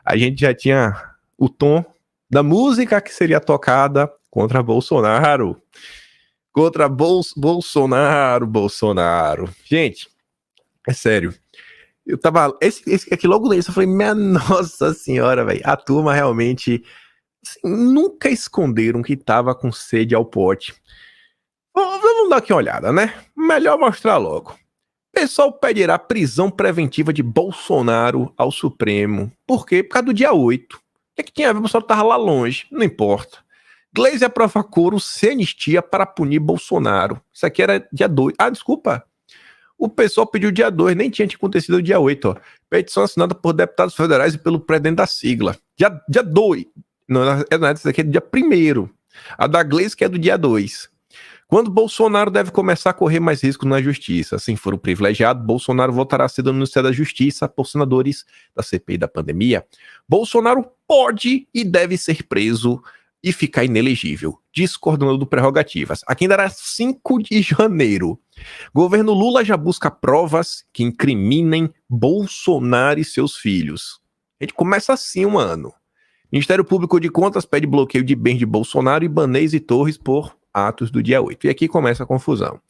a gente já tinha o tom da música que seria tocada contra Bolsonaro. Contra Bolsonaro. Gente, é sério. Eu tava. Esse aqui logo no início, eu falei, minha nossa senhora, velho. A turma realmente assim, nunca esconderam que tava com sede ao pote. Vamos dar aqui uma olhada, né? Melhor mostrar logo. Pessoal pedirá prisão preventiva de Bolsonaro ao Supremo. Por quê? Por causa do dia 8. O que é que tinha a ver? O Bolsonaro tava lá longe. Não importa. Gleisi aprova coro sem anistia para punir Bolsonaro. Isso aqui era dia 2. Ah, desculpa. O pessoal pediu dia 2, nem tinha acontecido o dia 8. Ó. Petição assinada por deputados federais e pelo presidente da sigla. Dia 2. Não, isso aqui é do dia 1º. A da Gleisi que é do dia 2. Quando Bolsonaro deve começar a correr mais risco na justiça? Se for o privilegiado, Bolsonaro voltará a ser do Ministério da Justiça por senadores da CPI da pandemia. Bolsonaro pode e deve ser preso e ficar inelegível, diz coordenador do Prerrogativas. Aqui ainda era 5 de janeiro. Governo Lula já busca provas que incriminem Bolsonaro e seus filhos. A gente começa assim um ano. Ministério Público de Contas pede bloqueio de bens de Bolsonaro, Ibanez e Torres por atos do dia 8. E aqui começa a confusão.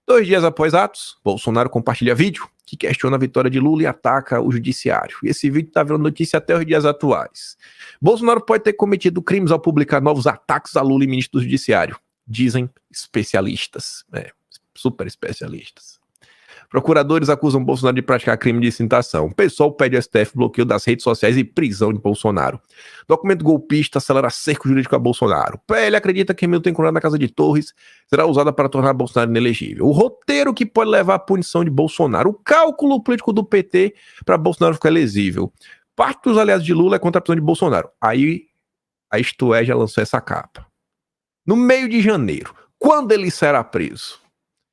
2 dias após atos, Bolsonaro compartilha vídeo que questiona a vitória de Lula e ataca o judiciário. E esse vídeo está virando notícia até os dias atuais. Bolsonaro pode ter cometido crimes ao publicar novos ataques a Lula e ministro do judiciário, dizem especialistas. Super especialistas. Procuradores acusam Bolsonaro de praticar crime de incitação. O pessoal pede ao STF bloqueio das redes sociais e prisão de Bolsonaro. Documento golpista acelera cerco jurídico a Bolsonaro. PL acredita que Milton encontrado na casa de Torres será usada para tornar Bolsonaro inelegível. O roteiro que pode levar à punição de Bolsonaro. O cálculo político do PT para Bolsonaro ficar elegível. Parte dos aliados de Lula é contra a prisão de Bolsonaro. Aí a Isto É já lançou essa capa. No meio de janeiro. Quando ele será preso?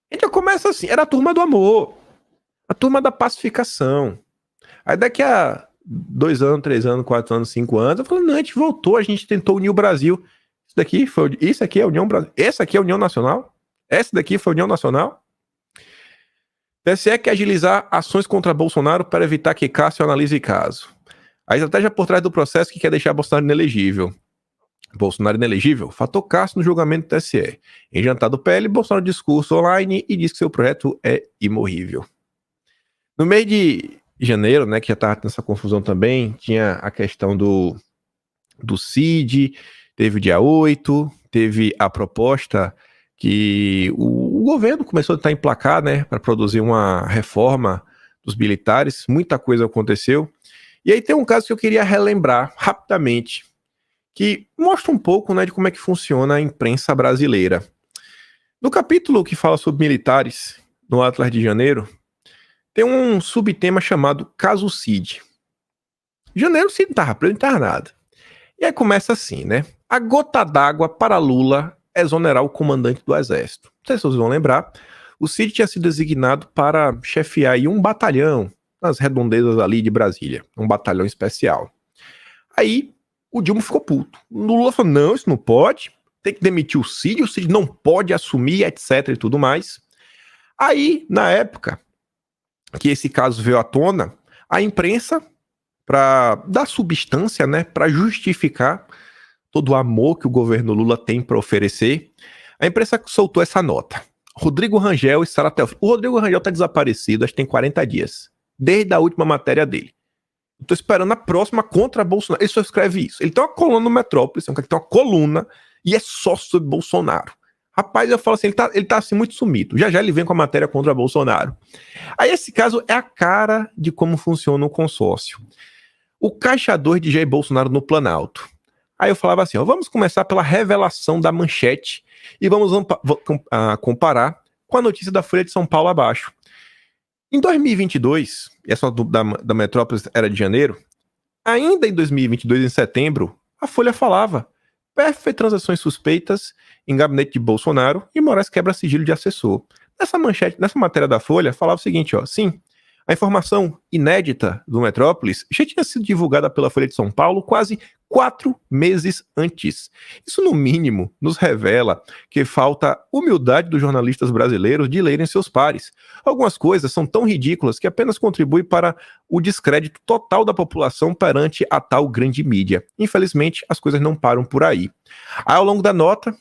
A gente já começa assim, era a turma do amor, a turma da pacificação. Aí daqui a 2 anos, 3 anos, 4 anos, 5 anos, eu falei, não, a gente voltou, a gente tentou unir o Brasil. Isso aqui é a União Brasil. Essa aqui é a União Nacional? Essa daqui foi a União Nacional? TSE quer agilizar ações contra Bolsonaro para evitar que Cássio analise caso. A estratégia por trás do processo que quer deixar Bolsonaro inelegível. Bolsonaro inelegível? Fator Cássio no julgamento do TSE. Em jantar do PL, Bolsonaro discurso online e diz que seu projeto é imorrível. No mês de janeiro, né, que já estava nessa confusão também, tinha a questão do CID, teve o dia 8, teve a proposta que o governo começou a tentar emplacar, né, para produzir uma reforma dos militares, muita coisa aconteceu. E aí tem um caso que eu queria relembrar rapidamente, que mostra um pouco, né, de como é que funciona a imprensa brasileira. No capítulo que fala sobre militares, no Atlas de Janeiro, tem um subtema chamado Caso Cid. Em janeiro o Cid não estava preso, não estava nada. E aí começa assim, né? A gota d'água para Lula exonerar o comandante do Exército. Não sei se vocês vão lembrar, o Cid tinha sido designado para chefiar aí um batalhão nas redondezas ali de Brasília, um batalhão especial. Aí o Dilma ficou puto. O Lula falou, não, isso não pode, tem que demitir o Cid não pode assumir, etc e tudo mais. Aí, na época que esse caso veio à tona, a imprensa, para dar substância, né, para justificar todo o amor que o governo Lula tem para oferecer, a imprensa soltou essa nota. Rodrigo Rangel e Sara Teófilo. O Rodrigo Rangel está desaparecido, acho que tem 40 dias, desde a última matéria dele. Tô esperando a próxima contra Bolsonaro. Ele só escreve isso. Ele tem uma coluna no Metrópolis, tem uma coluna e é só sobre Bolsonaro. Rapaz, eu falo assim, ele tá assim muito sumido. Já ele vem com a matéria contra Bolsonaro. Aí esse caso é a cara de como funciona o consórcio. O caixa 2 de Jair Bolsonaro no Planalto. Aí eu falava assim, ó, vamos começar pela revelação da manchete e vamos comparar com a notícia da Folha de São Paulo abaixo. Em 2022, essa da Metrópolis era de janeiro, ainda em 2022, em setembro, a Folha falava PF fez transações suspeitas em gabinete de Bolsonaro e Moraes quebra sigilo de assessor. Nessa manchete, nessa matéria da Folha, falava o seguinte, ó, sim, A informação inédita do Metrópolis já tinha sido divulgada pela Folha de São Paulo quase 4 meses antes. Isso, no mínimo, nos revela que falta humildade dos jornalistas brasileiros de lerem seus pares. Algumas coisas são tão ridículas que apenas contribuem para o descrédito total da população perante a tal grande mídia. Infelizmente, as coisas não param por aí. Ao longo da nota,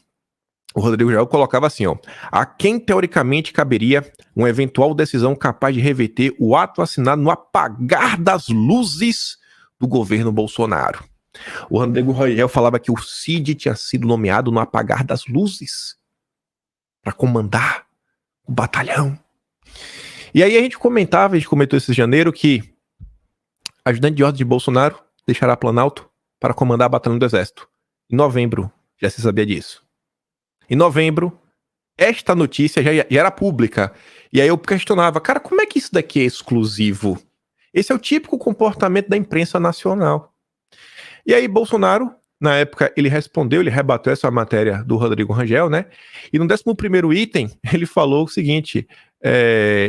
o Rodrigo Jael colocava assim, ó, a quem teoricamente caberia uma eventual decisão capaz de reverter o ato assinado no apagar das luzes do governo Bolsonaro. O Rodrigo Jael falava que o Cid tinha sido nomeado no apagar das luzes para comandar o batalhão. E aí a gente comentou esse janeiro que ajudante de ordem de Bolsonaro deixará Planalto para comandar o batalhão do Exército. Em novembro, já se sabia disso. Em novembro, esta notícia já era pública. E aí eu questionava, cara, como é que isso daqui é exclusivo? Esse é o típico comportamento da imprensa nacional. E aí Bolsonaro, na época, ele rebateu essa matéria do Rodrigo Rangel, né? E no 11º item, ele falou o seguinte,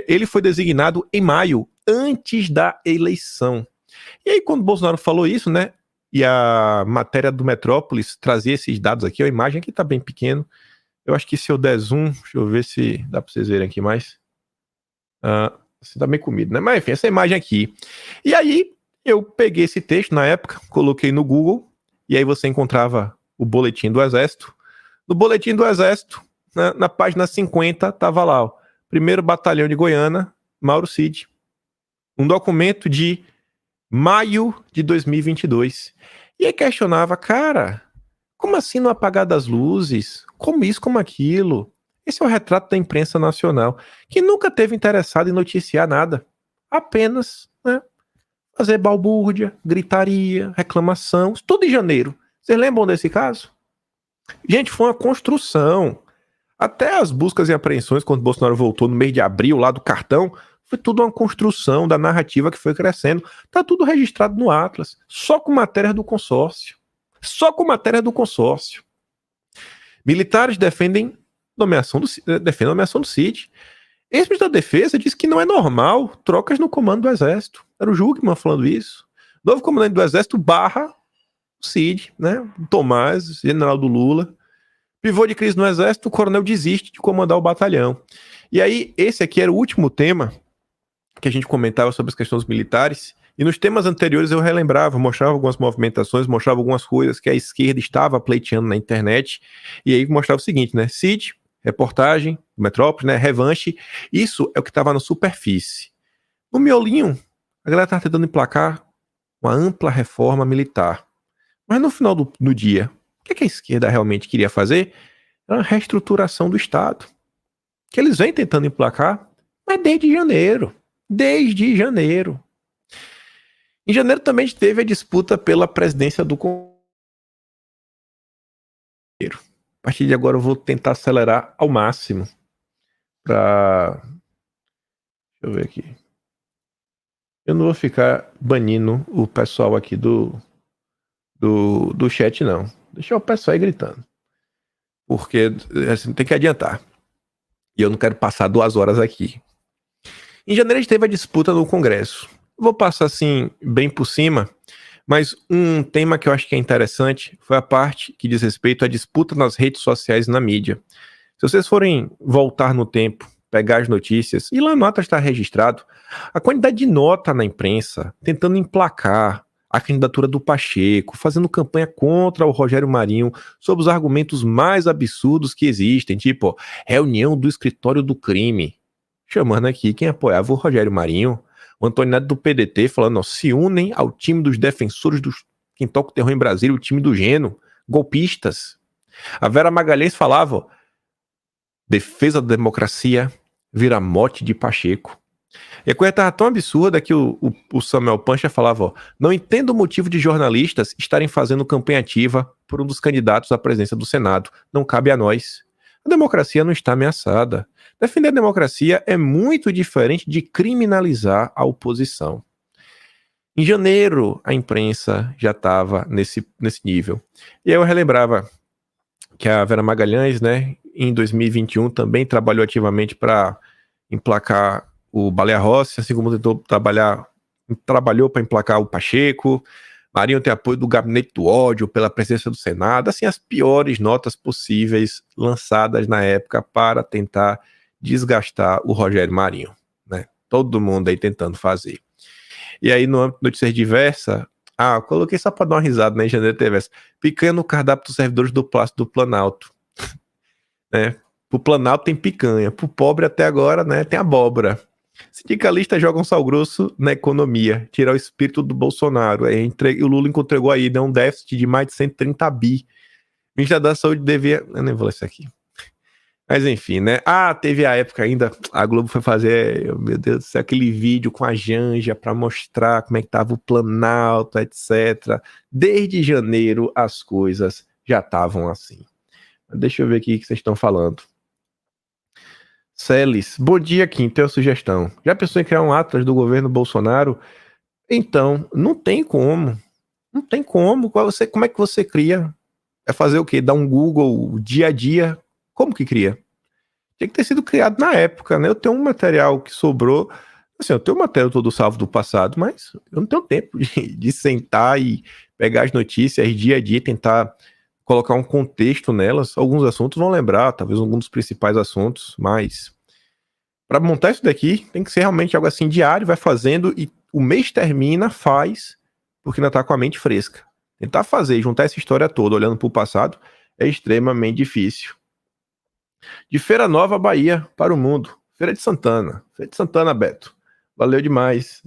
ele foi designado em maio, antes da eleição. E aí quando o Bolsonaro falou isso, né? E a matéria do Metrópolis trazia esses dados aqui, a imagem aqui tá bem pequeno. Eu acho que se eu der zoom, deixa eu ver se dá pra vocês verem aqui mais. Você tá bem comido, né? Mas enfim, essa imagem aqui. E aí, eu peguei esse texto na época, coloquei no Google, e aí você encontrava o Boletim do Exército. No Boletim do Exército, na página 50, tava lá, ó, 1º Batalhão de Goiânia, Mauro Cid. Um documento de maio de 2022. E aí questionava, cara, como assim no apagar das luzes? Como isso, como aquilo? Esse é o retrato da imprensa nacional, que nunca teve interessado em noticiar nada. Apenas, né, fazer balbúrdia, gritaria, reclamação, tudo em janeiro. Vocês lembram desse caso? Gente, foi uma construção. Até as buscas e apreensões, quando Bolsonaro voltou no mês de abril, lá do cartão, foi tudo uma construção da narrativa que foi crescendo. Tá tudo registrado no Atlas, só com matéria do consórcio. Só com matéria do consórcio. Militares defendem a nomeação do Cid. Ex-ministro da Defesa diz que não é normal trocas no comando do Exército. Era o Jugman falando isso. Novo comandante do Exército barra o Cid, né? O Tomás, general do Lula. Pivô de crise no Exército, o coronel desiste de comandar o batalhão. E aí, esse aqui era o último tema que a gente comentava sobre as questões militares. E nos temas anteriores eu relembrava, mostrava algumas movimentações, mostrava algumas coisas que a esquerda estava pleiteando na internet, e aí mostrava o seguinte, né, Cid, reportagem, Metrópole, né, revanche, isso é o que estava na superfície. No miolinho, a galera estava tentando emplacar uma ampla reforma militar. Mas no final do dia, o que a esquerda realmente queria fazer? Era uma reestruturação do Estado, que eles vêm tentando emplacar, mas desde janeiro. Em janeiro também a gente teve a disputa pela presidência do Conselho. A partir de agora eu vou tentar acelerar ao máximo para... Deixa eu ver aqui. Eu não vou ficar banindo o pessoal aqui do chat, não. Deixa o pessoal aí gritando. Porque assim, tem que adiantar. E eu não quero passar 2 horas aqui. Em janeiro a gente teve a disputa no Congresso. Vou passar assim, bem por cima, mas um tema que eu acho que é interessante foi a parte que diz respeito à disputa nas redes sociais e na mídia. Se vocês forem voltar no tempo, pegar as notícias, e lá no Atlas está registrado, a quantidade de nota na imprensa, tentando emplacar a candidatura do Pacheco, fazendo campanha contra o Rogério Marinho, sob os argumentos mais absurdos que existem, tipo, ó, reunião do escritório do crime, chamando aqui quem apoiava o Rogério Marinho, o Antônio Neto do PDT falando, ó, se unem ao time dos defensores dos quem toca o terror em Brasília, o time do Geno, golpistas. A Vera Magalhães falava, ó, defesa da democracia vira mote de Pacheco. E a coisa estava tão absurda que o Samuel Pancha falava, ó, não entendo o motivo de jornalistas estarem fazendo campanha ativa por um dos candidatos à presidência do Senado. Não cabe a nós. A democracia não está ameaçada. Defender a democracia é muito diferente de criminalizar a oposição. Em janeiro, a imprensa já estava nesse nível. E aí eu relembrava que a Vera Magalhães, né, em 2021, também trabalhou ativamente para emplacar o Baleia Rossi, assim como tentou trabalhou para emplacar o Pacheco. Marinho tem apoio do Gabinete do Ódio pela presença do Senado, assim, as piores notas possíveis lançadas na época para tentar desgastar o Rogério Marinho, né? Todo mundo aí tentando fazer. E aí, no âmbito de notícias diversas, eu coloquei só para dar uma risada, né, em janeiro teve essa, picanha no cardápio dos servidores do Plástico do Planalto, né? Pro Planalto tem picanha, pro pobre até agora, né, tem abóbora. Sindicalistas jogam sal grosso na economia, tirar o espírito do Bolsonaro. O Lula entregou aí, um déficit de mais de 130 bi. O Ministério da Saúde devia... Eu nem vou ler isso aqui. Mas enfim, né? Teve a época ainda, a Globo foi fazer, meu Deus do céu, aquele vídeo com a Janja para mostrar como é que tava o Planalto, etc. Desde janeiro as coisas já estavam assim. Deixa eu ver aqui o que vocês estão falando. Celes, bom dia, Kim, tenho uma sugestão. Já pensou em criar um atlas do governo Bolsonaro? Então, não tem como. Não tem como. Como é que você cria? É fazer o quê? Dar um Google dia a dia? Como que cria? Tinha que ter sido criado na época, né? Eu tenho um material que sobrou. Assim, eu tenho um material todo salvo do passado, mas eu não tenho tempo de sentar e pegar as notícias dia a dia, tentar colocar um contexto nelas. Alguns assuntos vão lembrar, talvez alguns dos principais assuntos, mas para montar isso daqui tem que ser realmente algo assim diário, vai fazendo e o mês termina, faz, porque ainda tá com a mente fresca. Tentar fazer, juntar essa história toda olhando para o passado é extremamente difícil. De Feira Nova, Bahia, para o mundo. Feira de Santana. Feira de Santana, Beto. Valeu demais.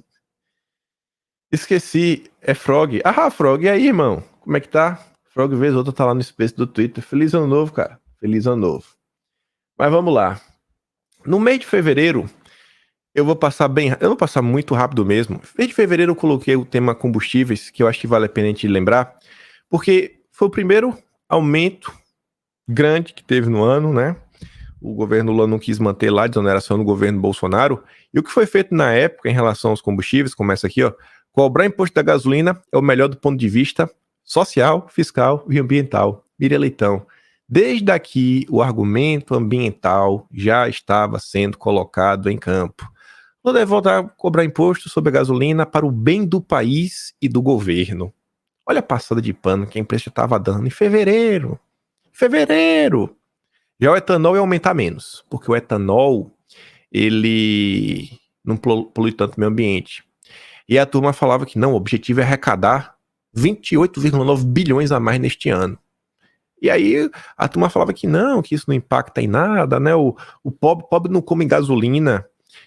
Esqueci, é Frog. Frog, e aí, irmão? Como é que tá? Frog vez outra tá lá no Space do Twitter. Feliz ano novo, cara. Feliz ano novo. Mas vamos lá. No mês de fevereiro, eu vou passar muito rápido mesmo. No mês de fevereiro eu coloquei o tema combustíveis, que eu acho que vale a pena a gente lembrar, porque foi o primeiro aumento grande que teve no ano, né? O governo Lula não quis manter lá a desoneração do governo Bolsonaro. E o que foi feito na época em relação aos combustíveis, começa aqui, ó. Cobrar imposto da gasolina é o melhor do ponto de vista social, fiscal e ambiental. Miriam Leitão. Desde aqui, o argumento ambiental já estava sendo colocado em campo. Lula deve voltar a cobrar imposto sobre a gasolina para o bem do país e do governo. Olha a passada de pano que a empresa estava dando em fevereiro. Fevereiro! Já o etanol ia aumentar menos, porque o etanol, ele não polui tanto o meio ambiente. E a turma falava que não, o objetivo é arrecadar 28,9 bilhões a mais neste ano. E aí a turma falava que não, que isso não impacta em nada, né? O pobre não come gasolina.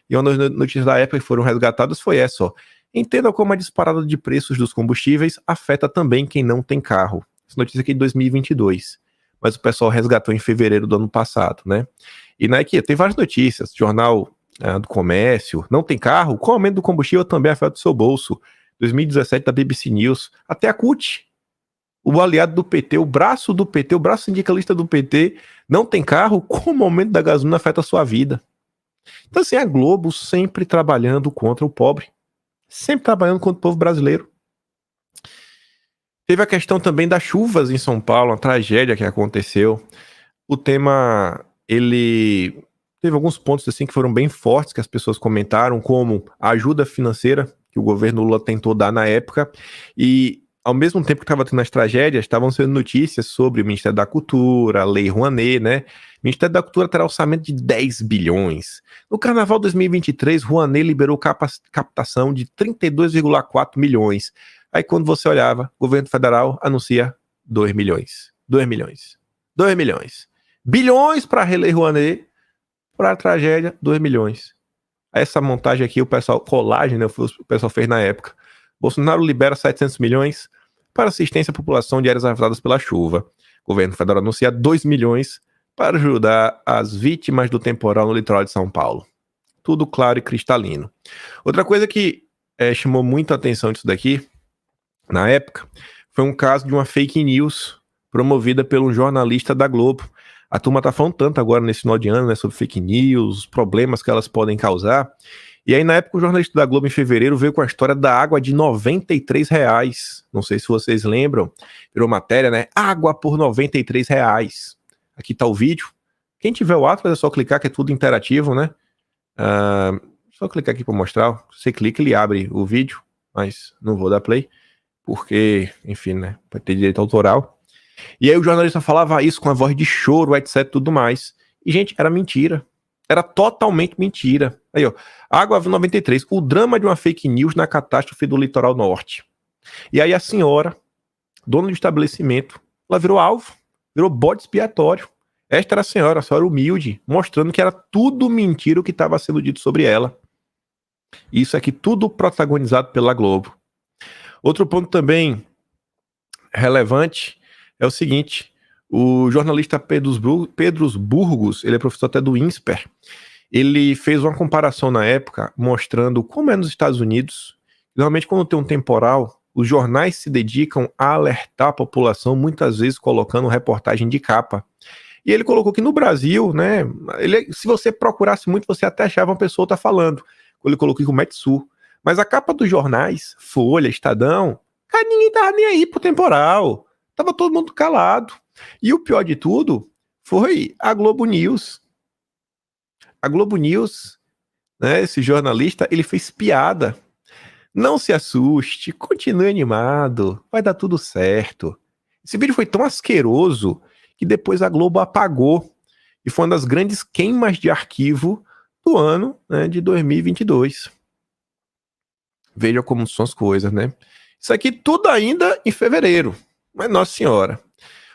E uma das notícias da época que foram resgatadas foi essa, ó. Entenda como a disparada de preços dos combustíveis afeta também quem não tem carro. Essa notícia aqui é de 2022. Mas o pessoal resgatou em fevereiro do ano passado, né? E Nike, tem várias notícias, Jornal do Comércio, não tem carro? Com o aumento do combustível também afeta o seu bolso. 2017 da BBC News, até a CUT, o aliado do PT, o braço do PT, o braço sindicalista do PT, não tem carro? Como o aumento da gasolina afeta a sua vida? Então assim, a Globo sempre trabalhando contra o pobre, sempre trabalhando contra o povo brasileiro. Teve a questão também das chuvas em São Paulo, uma tragédia que aconteceu. O tema, ele teve alguns pontos assim que foram bem fortes, que as pessoas comentaram, como a ajuda financeira que o governo Lula tentou dar na época, e ao mesmo tempo que estava tendo as tragédias, estavam sendo notícias sobre o Ministério da Cultura, a Lei Rouanet, né? O Ministério da Cultura terá orçamento de 10 bilhões. No Carnaval 2023, Rouanet liberou captação de 32,4 milhões. Aí quando você olhava, o governo federal anuncia 2 milhões. 2 milhões. 2 milhões. Bilhões para a Lei Rouanet, para a tragédia, 2 milhões. Essa montagem aqui, o pessoal, colagem, né, o pessoal fez na época. Bolsonaro libera 700 milhões para assistência à população de áreas afetadas pela chuva. O governo federal anuncia 2 milhões para ajudar as vítimas do temporal no litoral de São Paulo. Tudo claro e cristalino. Outra coisa que chamou muita atenção disso daqui, na época, foi um caso de uma fake news promovida pelo jornalista da Globo. A turma tá falando tanto agora nesse final de ano, né, sobre fake news, os problemas que elas podem causar. E aí, na época, o jornalista da Globo, em fevereiro, veio com a história da água de R$93. Não sei se vocês lembram. Virou matéria, né? Água por R$93. Aqui tá o vídeo. Quem tiver o Atlas é só clicar, que é tudo interativo, né? Só clicar aqui para mostrar. Você clica, ele abre o vídeo, mas não vou dar play, porque, enfim, né, vai ter direito autoral. E aí o jornalista falava isso com a voz de choro, etc, tudo mais. E, gente, era mentira. Era totalmente mentira. Aí, ó, Água 93, o drama de uma fake news na catástrofe do litoral norte. E aí a senhora, dona do estabelecimento, ela virou alvo, virou bode expiatório. Esta era a senhora humilde, mostrando que era tudo mentira o que estava sendo dito sobre ela. Isso aqui tudo protagonizado pela Globo. Outro ponto também relevante é o seguinte: o jornalista Pedro Burgos, ele é professor até do INSPER, ele fez uma comparação na época mostrando como é nos Estados Unidos. Normalmente quando tem um temporal, os jornais se dedicam a alertar a população, muitas vezes colocando reportagem de capa. E ele colocou que no Brasil, né, se você procurasse muito, você até achava uma pessoa tá falando. Ele colocou aqui o Metsu. Mas a capa dos jornais, Folha, Estadão, cara, ninguém tava nem aí pro temporal. Tava todo mundo calado. E o pior de tudo foi a Globo News. A Globo News, né, esse jornalista, ele fez piada. Não se assuste, continue animado, vai dar tudo certo. Esse vídeo foi tão asqueroso que depois a Globo apagou. E foi uma das grandes queimas de arquivo do ano, né, de 2022. Veja como são as coisas, né? Isso aqui tudo ainda em fevereiro. Mas, nossa senhora.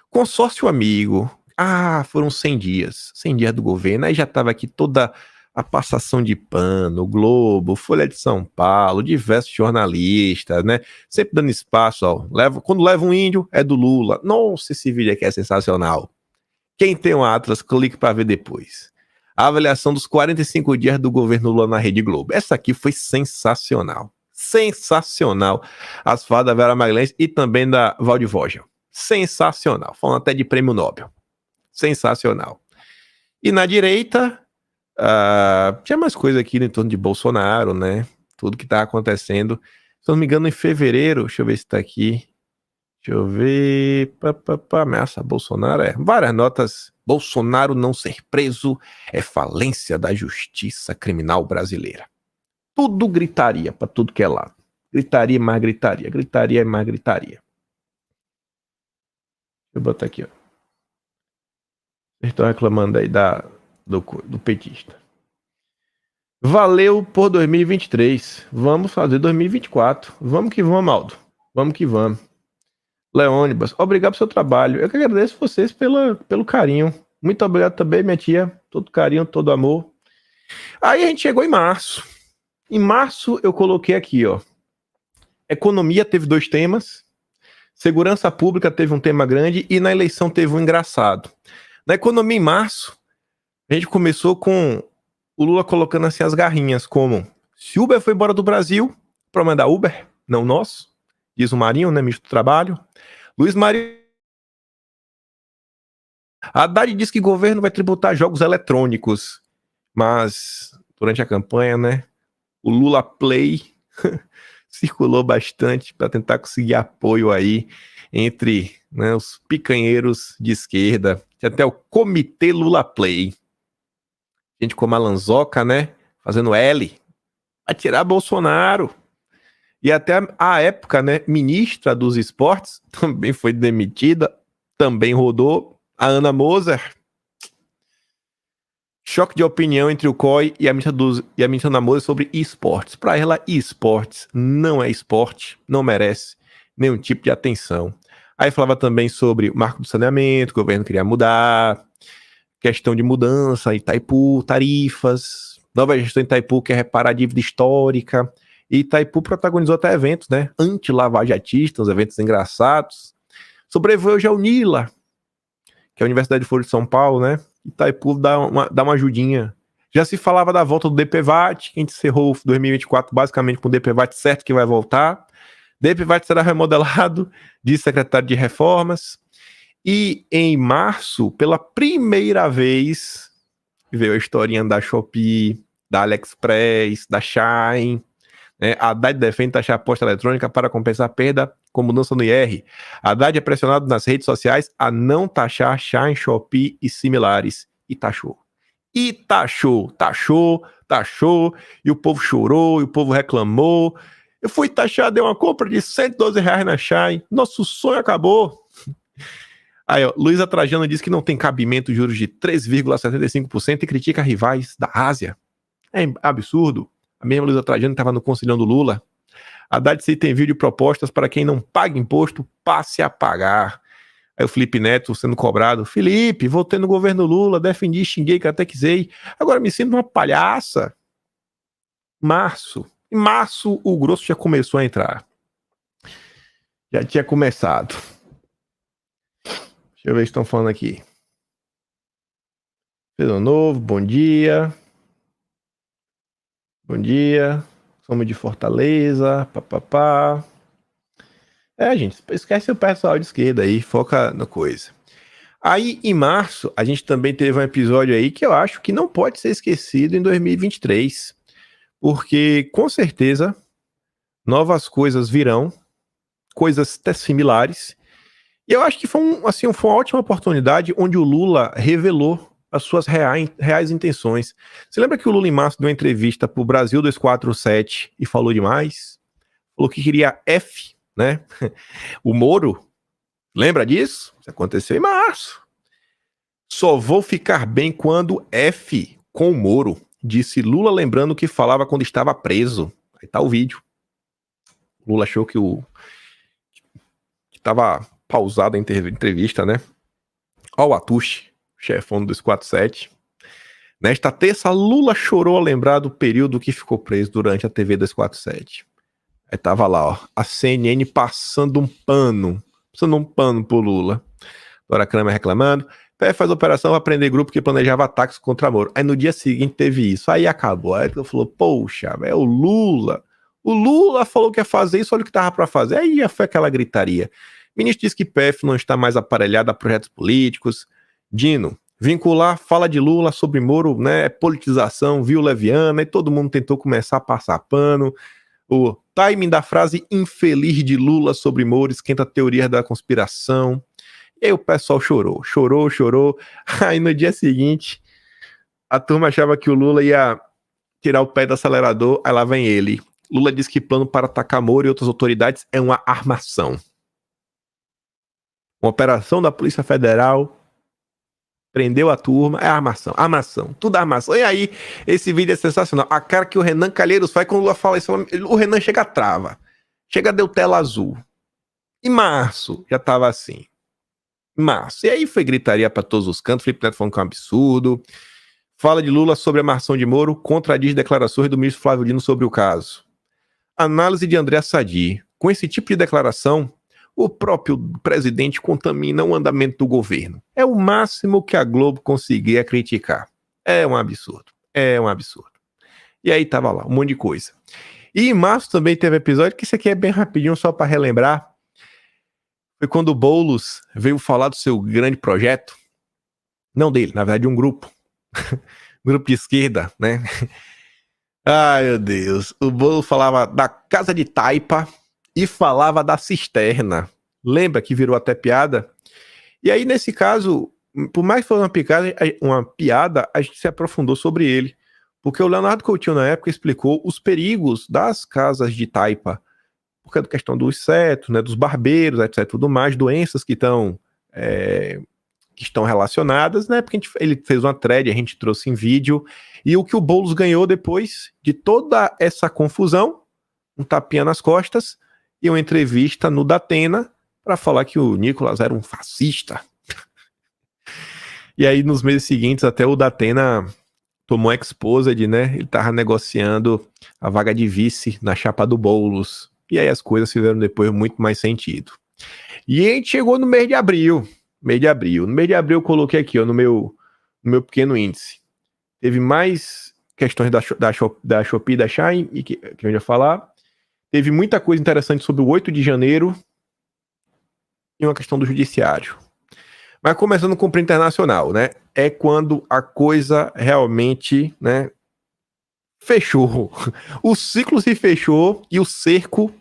Consórcio Amigo. Ah, foram 100 dias. 100 dias do governo. Aí já estava aqui toda a passação de pano, Globo, Folha de São Paulo, diversos jornalistas, né? Sempre dando espaço, ó. Quando leva um índio, é do Lula. Nossa, esse vídeo aqui é sensacional. Quem tem um Atlas, clique para ver depois. A avaliação dos 45 dias do governo Lula na Rede Globo. Essa aqui foi sensacional. Sensacional. As falas da Vera Magalhães e também da Valdivogel. Sensacional. Falando até de prêmio Nobel. Sensacional. E na direita, tinha mais coisa aqui em torno de Bolsonaro, né? Tudo que tá acontecendo. Se não me engano, em fevereiro, deixa eu ver se tá aqui. Deixa eu ver. Ameaça Bolsonaro. Várias notas. Bolsonaro não ser preso é falência da justiça criminal brasileira. Tudo gritaria pra tudo que é lado. Gritaria e mais gritaria. Gritaria e mais gritaria. Deixa eu botar aqui, ó. Vocês estão reclamando aí do petista. Valeu por 2023. Vamos fazer 2024. Vamos que vamos, Aldo. Vamos que vamos. Leônibus, obrigado pelo seu trabalho. Eu que agradeço vocês pelo carinho. Muito obrigado também, minha tia. Todo carinho, todo amor. Aí a gente chegou em março. Em março eu coloquei aqui, ó. Economia teve 2 temas. Segurança pública teve um tema grande. E na eleição teve um engraçado. Na economia em março, a gente começou com o Lula colocando assim as garrinhas, como: se Uber foi embora do Brasil, para mandar Uber, não nosso, diz o Marinho, né, ministro do Trabalho. Luiz Marinho. Haddad diz que o governo vai tributar jogos eletrônicos, mas durante a campanha, né, o Lula Play circulou bastante para tentar conseguir apoio aí entre, né, os picanheiros de esquerda. Tinha até o Comitê Lula Play. Gente como a Lanzoca, né, fazendo L, vai tirar Bolsonaro. E até a época, né, ministra dos esportes também foi demitida, também rodou, a Ana Moser. Choque de opinião entre o COI e a ministra Ana Moser sobre esportes. Para ela, esportes não é esporte, não merece nenhum tipo de atenção. Aí falava também sobre o marco do saneamento, que o governo queria mudar, questão de mudança, Itaipu, tarifas, nova gestão em Itaipu quer reparar a dívida histórica. E Itaipu protagonizou até eventos, né, anti-lavajatistas, eventos engraçados. Sobrevoou já o Nila, que é a Universidade de Folha de São Paulo, né? Itaipu dá uma ajudinha. Já se falava da volta do DPVAT, que a gente encerrou 2024 basicamente com o DPVAT certo que vai voltar. DPVAT será remodelado, diz secretário de Reformas. E em março, pela primeira vez, veio a historinha da Shopee, da AliExpress, da Shein. A Haddad defende taxar a aposta eletrônica para compensar a perda com mudança no IR. A Haddad é pressionado nas redes sociais a não taxar Shein, Shopee e similares. E taxou. E taxou, e o povo chorou, e o povo reclamou. Eu fui taxado, dei uma compra de R$ 112 na Shine, nosso sonho acabou. Aí, ó, Luísa Trajano diz que não tem cabimento juros de 3,75% e critica rivais da Ásia. É absurdo. A mesma Luísa Trajano estava no conselhão do Lula. Haddad tem vídeo de propostas para quem não paga imposto, passe a pagar. Aí o Felipe Neto sendo cobrado. Felipe, votei no governo Lula, defendi, xinguei, catequizei. Agora me sinto uma palhaça. Em março o grosso já começou a entrar. Já tinha começado. Deixa eu ver o que estão falando aqui. Pedro Novo, bom dia. Bom dia. Somos de Fortaleza. Papapá. Gente, esquece o pessoal de esquerda aí, foca na coisa. Aí, em março, a gente também teve um episódio aí que eu acho que não pode ser esquecido em 2023. Porque, com certeza, novas coisas virão, coisas até similares. E eu acho que foi uma ótima oportunidade onde o Lula revelou as suas reais intenções. Você lembra que o Lula, em março, deu uma entrevista para o Brasil 247 e falou demais? Falou que queria F, né? O Moro, lembra disso? Isso aconteceu em março. Só vou ficar bem quando F com o Moro, disse Lula, lembrando que falava quando estava preso. Aí tá o vídeo. Lula achou que estava pausada a entrevista, né? Ó o Atushi, chefão do 247. Nesta terça, Lula chorou ao lembrar do período que ficou preso durante a TV 247. Aí tava lá, ó, a CNN passando um pano pro Lula. Dora Kramer reclamando. PF faz operação para prender grupo que planejava ataques contra Moro. Aí no dia seguinte teve isso. Aí acabou. Aí ele falou, poxa, é o Lula. O Lula falou que ia fazer isso, olha o que tava para fazer. Aí já foi aquela gritaria. O ministro disse que PF não está mais aparelhado a projetos políticos. Dino, vincular fala de Lula sobre Moro, né, politização, viu leviana, e todo mundo tentou começar a passar pano. O timing da frase infeliz de Lula sobre Moro esquenta a teoria da conspiração. E aí o pessoal chorou. Aí no dia seguinte, a turma achava que o Lula ia tirar o pé do acelerador, aí lá vem ele. Lula diz que plano para atacar Moro e outras autoridades é uma armação. Uma operação da Polícia Federal prendeu a turma, é armação, tudo armação. E aí, esse vídeo é sensacional. A cara que o Renan Calheiros faz quando o Lula fala isso, o Renan chega a trava. Chega, deu tela azul. Em março, já tava assim. Março. E aí foi gritaria para todos os cantos, Felipe Neto falando que é um absurdo. Fala de Lula sobre a armação de Moro, contradiz declarações do ministro Flávio Dino sobre o caso. Análise de André Sadi. Com esse tipo de declaração, o próprio presidente contamina o andamento do governo. É o máximo que a Globo conseguia criticar. É um absurdo. E aí tava lá, um monte de coisa. E em março também teve episódio, que isso aqui é bem rapidinho, só para relembrar. Foi quando o Boulos veio falar do seu grande projeto. Não dele, na verdade, um grupo. Grupo de esquerda, né? Ai, meu Deus. O Boulos falava da casa de taipa e falava da cisterna. Lembra que virou até piada? E aí, nesse caso, por mais que fosse uma piada, a gente se aprofundou sobre ele. Porque o Leonardo Coutinho, na época, explicou os perigos das casas de taipa. Por causa da questão do inseto, né, dos barbeiros, etc, tudo mais, doenças que estão relacionadas, né, porque ele fez uma thread, a gente trouxe em vídeo, e o que o Boulos ganhou depois de toda essa confusão, um tapinha nas costas, e uma entrevista no Datena, para falar que o Nicolas era um fascista. E aí, nos meses seguintes, até o Datena tomou exposed, né, ele tava negociando a vaga de vice na chapa do Boulos. E aí as coisas fizeram depois muito mais sentido. E a gente chegou no mês de abril. No mês de abril eu coloquei aqui, ó, no meu pequeno índice. Teve mais questões da Shopee e da Shine, e que a gente vai falar. Teve muita coisa interessante sobre o 8 de janeiro e uma questão do judiciário. Mas começando com o prêmio internacional, né? É quando a coisa realmente, né, fechou. O ciclo se fechou e o cerco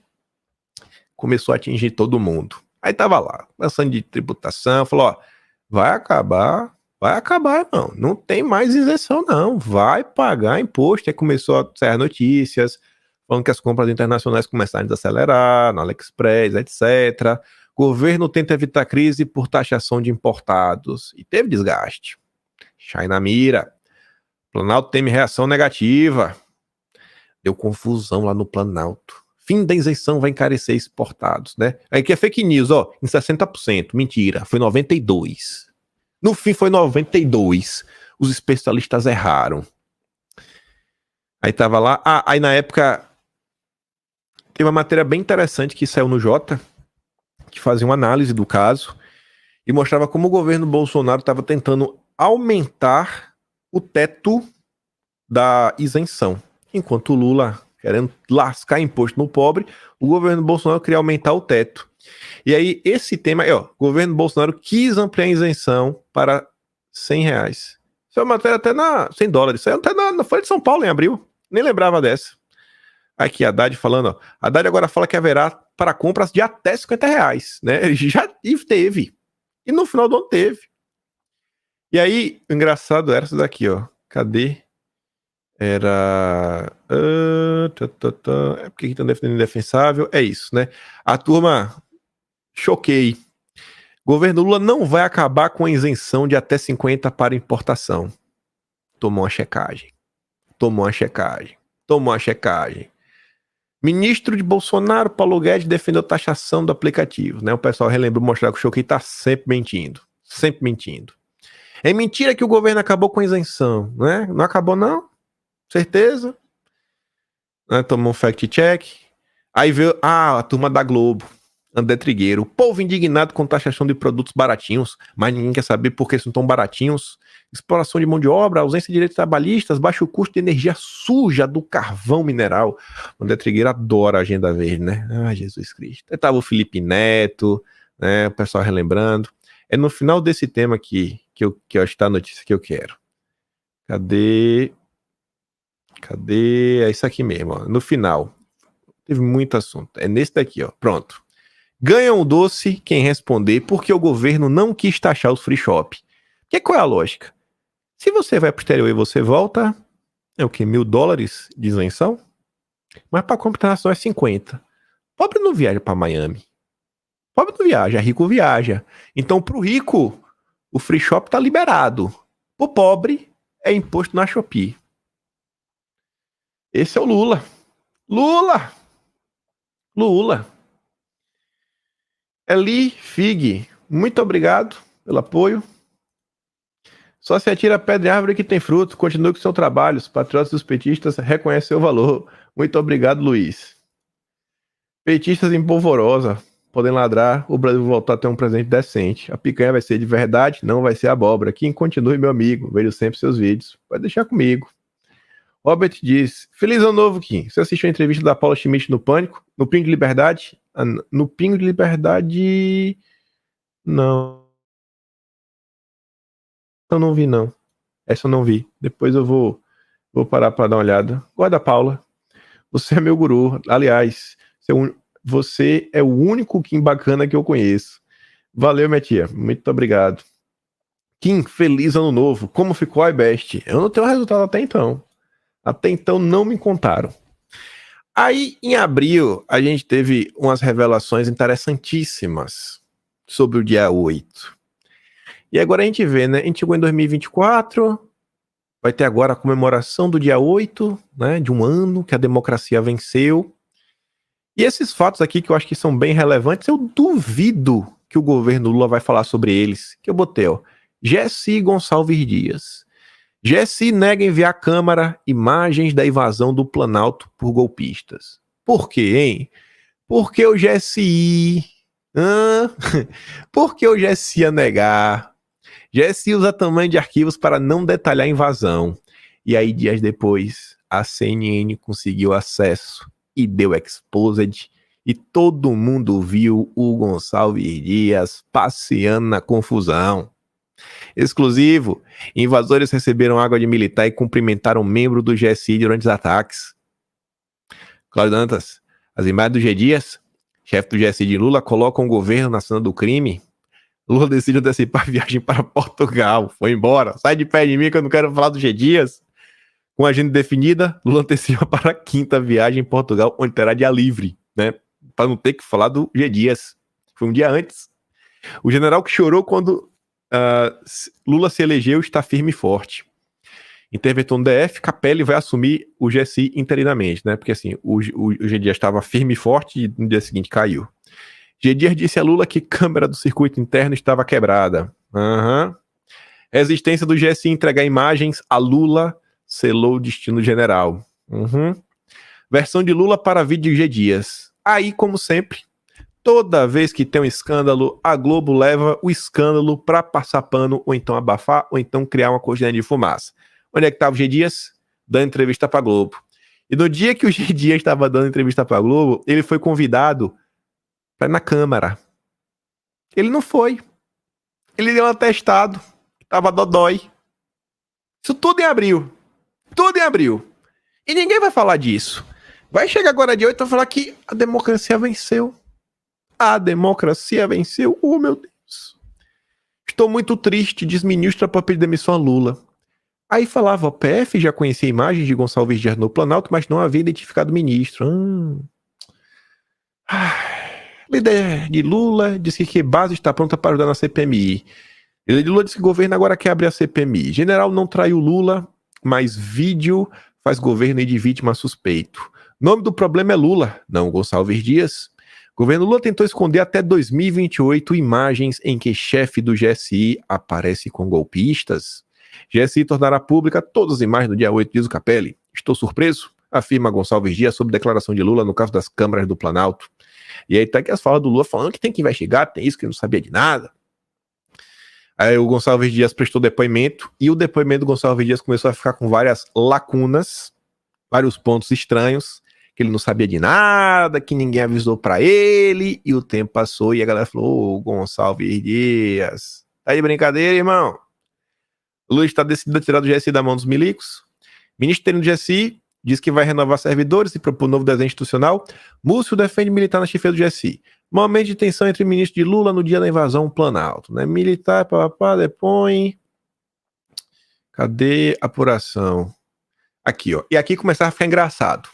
começou a atingir todo mundo. Aí tava lá, lançando de tributação, falou, ó, vai acabar Vai acabar, não. Não tem mais isenção, não. Vai pagar imposto. Aí começou a sair notícias falando que as compras internacionais começaram a desacelerar, no AliExpress, etc. Governo tenta evitar crise por taxação de importados. E teve desgaste. China mira. Planalto teme reação negativa. Deu confusão lá no Planalto. Fim da isenção vai encarecer exportados, né? Aí que é fake news, ó, em 60%. Mentira, foi 92%. No fim foi 92%. Os especialistas erraram. Aí tava lá, aí na época tem uma matéria bem interessante que saiu no Jota, que fazia uma análise do caso e mostrava como o governo Bolsonaro estava tentando aumentar o teto da isenção. Enquanto o Lula, querendo lascar imposto no pobre, o governo Bolsonaro queria aumentar o teto. E aí, esse tema é, ó, o governo Bolsonaro quis ampliar a isenção para R$100. Isso é uma matéria até $100. Isso é até na Folha de São Paulo, em abril. Nem lembrava dessa. Aqui, a Haddad falando, ó. A Haddad agora fala que haverá para compras de até R$50, né? Já teve. E no final do ano teve. E aí, o engraçado era isso daqui, ó. Cadê? Era. É porque estão defendendo indefensável. É isso, né? A turma. Choquei. Governo Lula não vai acabar com a isenção de até 50 para importação. Tomou uma checagem. Tomou uma checagem. Tomou uma checagem. Ministro de Bolsonaro, Paulo Guedes, defendeu taxação do aplicativo, né? O pessoal relembrou mostrar que o Choquei tá sempre mentindo. Sempre mentindo. É mentira que o governo acabou com a isenção, né? Não acabou, não? Certeza? Né? Tomou um fact-check. Aí veio a turma da Globo, André Trigueiro. O povo indignado com taxação de produtos baratinhos, mas ninguém quer saber por que são tão baratinhos. Exploração de mão de obra, ausência de direitos trabalhistas, baixo custo de energia suja do carvão mineral. O André Trigueiro adora a agenda verde, né? Ai, Jesus Cristo. Aí tava o Felipe Neto, né? O pessoal relembrando. É no final desse tema aqui que eu acho que tá a notícia que eu quero. Cadê? É isso aqui mesmo, ó. No final. Teve muito assunto. É nesse daqui, ó. Pronto. Ganha um doce quem responder porque o governo não quis taxar os free shop. Qual é a lógica? Se você vai pro exterior e você volta, é o quê? $1.000 de isenção? Mas para compra internacional é 50. Pobre não viaja para Miami. Pobre não viaja, rico viaja. Então pro rico, o free shop tá liberado. O pobre é imposto na Shopee. Esse é o Lula. Lula. Eli Fig, muito obrigado pelo apoio. Só se atira pedra em árvore que tem fruto. Continue com seu trabalho. Os patriotas dos petistas reconhecem o valor. Muito obrigado, Luiz. Petistas em polvorosa. Podem ladrar. O Brasil voltar a ter um presente decente. A picanha vai ser de verdade, não vai ser abóbora. Kim, continue, meu amigo. Vejo sempre seus vídeos. Pode deixar comigo. Robert diz: Feliz ano novo, Kim. Você assistiu a entrevista da Paula Schmidt no Pânico? No Pingo de Liberdade? No Pingo de Liberdade. Não. Eu não vi, não. Essa eu não vi. Depois eu vou parar para dar uma olhada. Guarda, Paula. Você é meu guru. Aliás, você é o único Kim bacana que eu conheço. Valeu, minha tia. Muito obrigado. Kim, feliz ano novo. Como ficou a iBest? Eu não tenho resultado até então. Até então não me contaram. Aí, em abril, a gente teve umas revelações interessantíssimas sobre o dia 8. E agora a gente vê, né? A gente chegou em 2024, vai ter agora a comemoração do dia 8, né? De um ano que a democracia venceu. E esses fatos aqui que eu acho que são bem relevantes, eu duvido que o governo Lula vai falar sobre eles. Que eu botei, ó. Gessi Gonçalves Dias. Gessi nega enviar à Câmara imagens da invasão do Planalto por golpistas. Por quê, hein? Porque o Gessi... Por que o Gessi ia negar? Gessi usa tamanho de arquivos para não detalhar a invasão. E aí, dias depois, a CNN conseguiu acesso e deu exposed. E todo mundo viu o Gonçalves Dias passeando na confusão. Exclusivo, invasores receberam água de militar e cumprimentaram membro do GSI durante os ataques. Cláudio Dantas, as imagens do G. Dias, chefe do GSI de Lula, colocam o governo na cena do crime. Lula decide antecipar a viagem para Portugal. Foi embora. Sai de pé de mim que eu não quero falar do G Dias. Com a agenda definida, Lula antecipa para a quinta viagem em Portugal, onde terá dia livre, né? Para não ter que falar do G Dias. Foi um dia antes. O general que chorou quando Lula se elegeu está firme e forte. Interventor no DF, Capelli vai assumir o GSI interinamente, né? Porque assim, o G Dias estava firme e forte e no dia seguinte caiu. G Dias disse a Lula que câmera do circuito interno estava quebrada. Resistência do GSI entregar imagens a Lula selou o destino general. Versão de Lula para vídeo de G Dias. Aí, como sempre, toda vez que tem um escândalo, a Globo leva o escândalo para passar pano, ou então abafar, ou então criar uma cortina de fumaça. Onde é que estava o G Dias? Dando entrevista para a Globo. E no dia que o G Dias estava dando entrevista para a Globo, ele foi convidado para ir na Câmara. Ele não foi. Ele deu um atestado. Tava dodói. Isso tudo em abril. Tudo em abril. E ninguém vai falar disso. Vai chegar agora de 8 e vai falar que a democracia venceu. A democracia venceu. Oh, meu Deus. Estou muito triste, diz ministro para pedir demissão a Lula. Aí falava, o PF já conhecia imagens de Gonçalves Dias no Planalto, mas não havia identificado o ministro. Líder de Lula disse que base está pronta para ajudar na CPMI. Líder de Lula disse que o governo agora quer abrir a CPMI. General não traiu Lula, mas vídeo faz governo de vítima suspeito. Nome do problema é Lula, não Gonçalves Dias. Governo Lula tentou esconder até 2028 imagens em que chefe do GSI aparece com golpistas. GSI tornará pública todas as imagens do dia 8, diz o Capelli. Estou surpreso, afirma Gonçalves Dias sobre declaração de Lula no caso das câmaras do Planalto. E aí tá aqui as falas do Lula falando que tem que investigar, tem isso, que ele não sabia de nada. Aí o Gonçalves Dias prestou depoimento, e o depoimento do Gonçalves Dias começou a ficar com várias lacunas, vários pontos estranhos, que ele não sabia de nada, que ninguém avisou pra ele, e o tempo passou e a galera falou, ô Gonçalves Dias, tá de brincadeira, irmão? O Lula está decidido a tirar do GSI da mão dos milicos. Ministério do GSI diz que vai renovar servidores e propor um novo desenho institucional. Múcio defende militar na chefia do GSI. Momento de tensão entre o ministro de Lula no dia da invasão Planalto, né? Militar, papapá, depõe. Cadê a apuração? Aqui, ó. E aqui começava a ficar engraçado.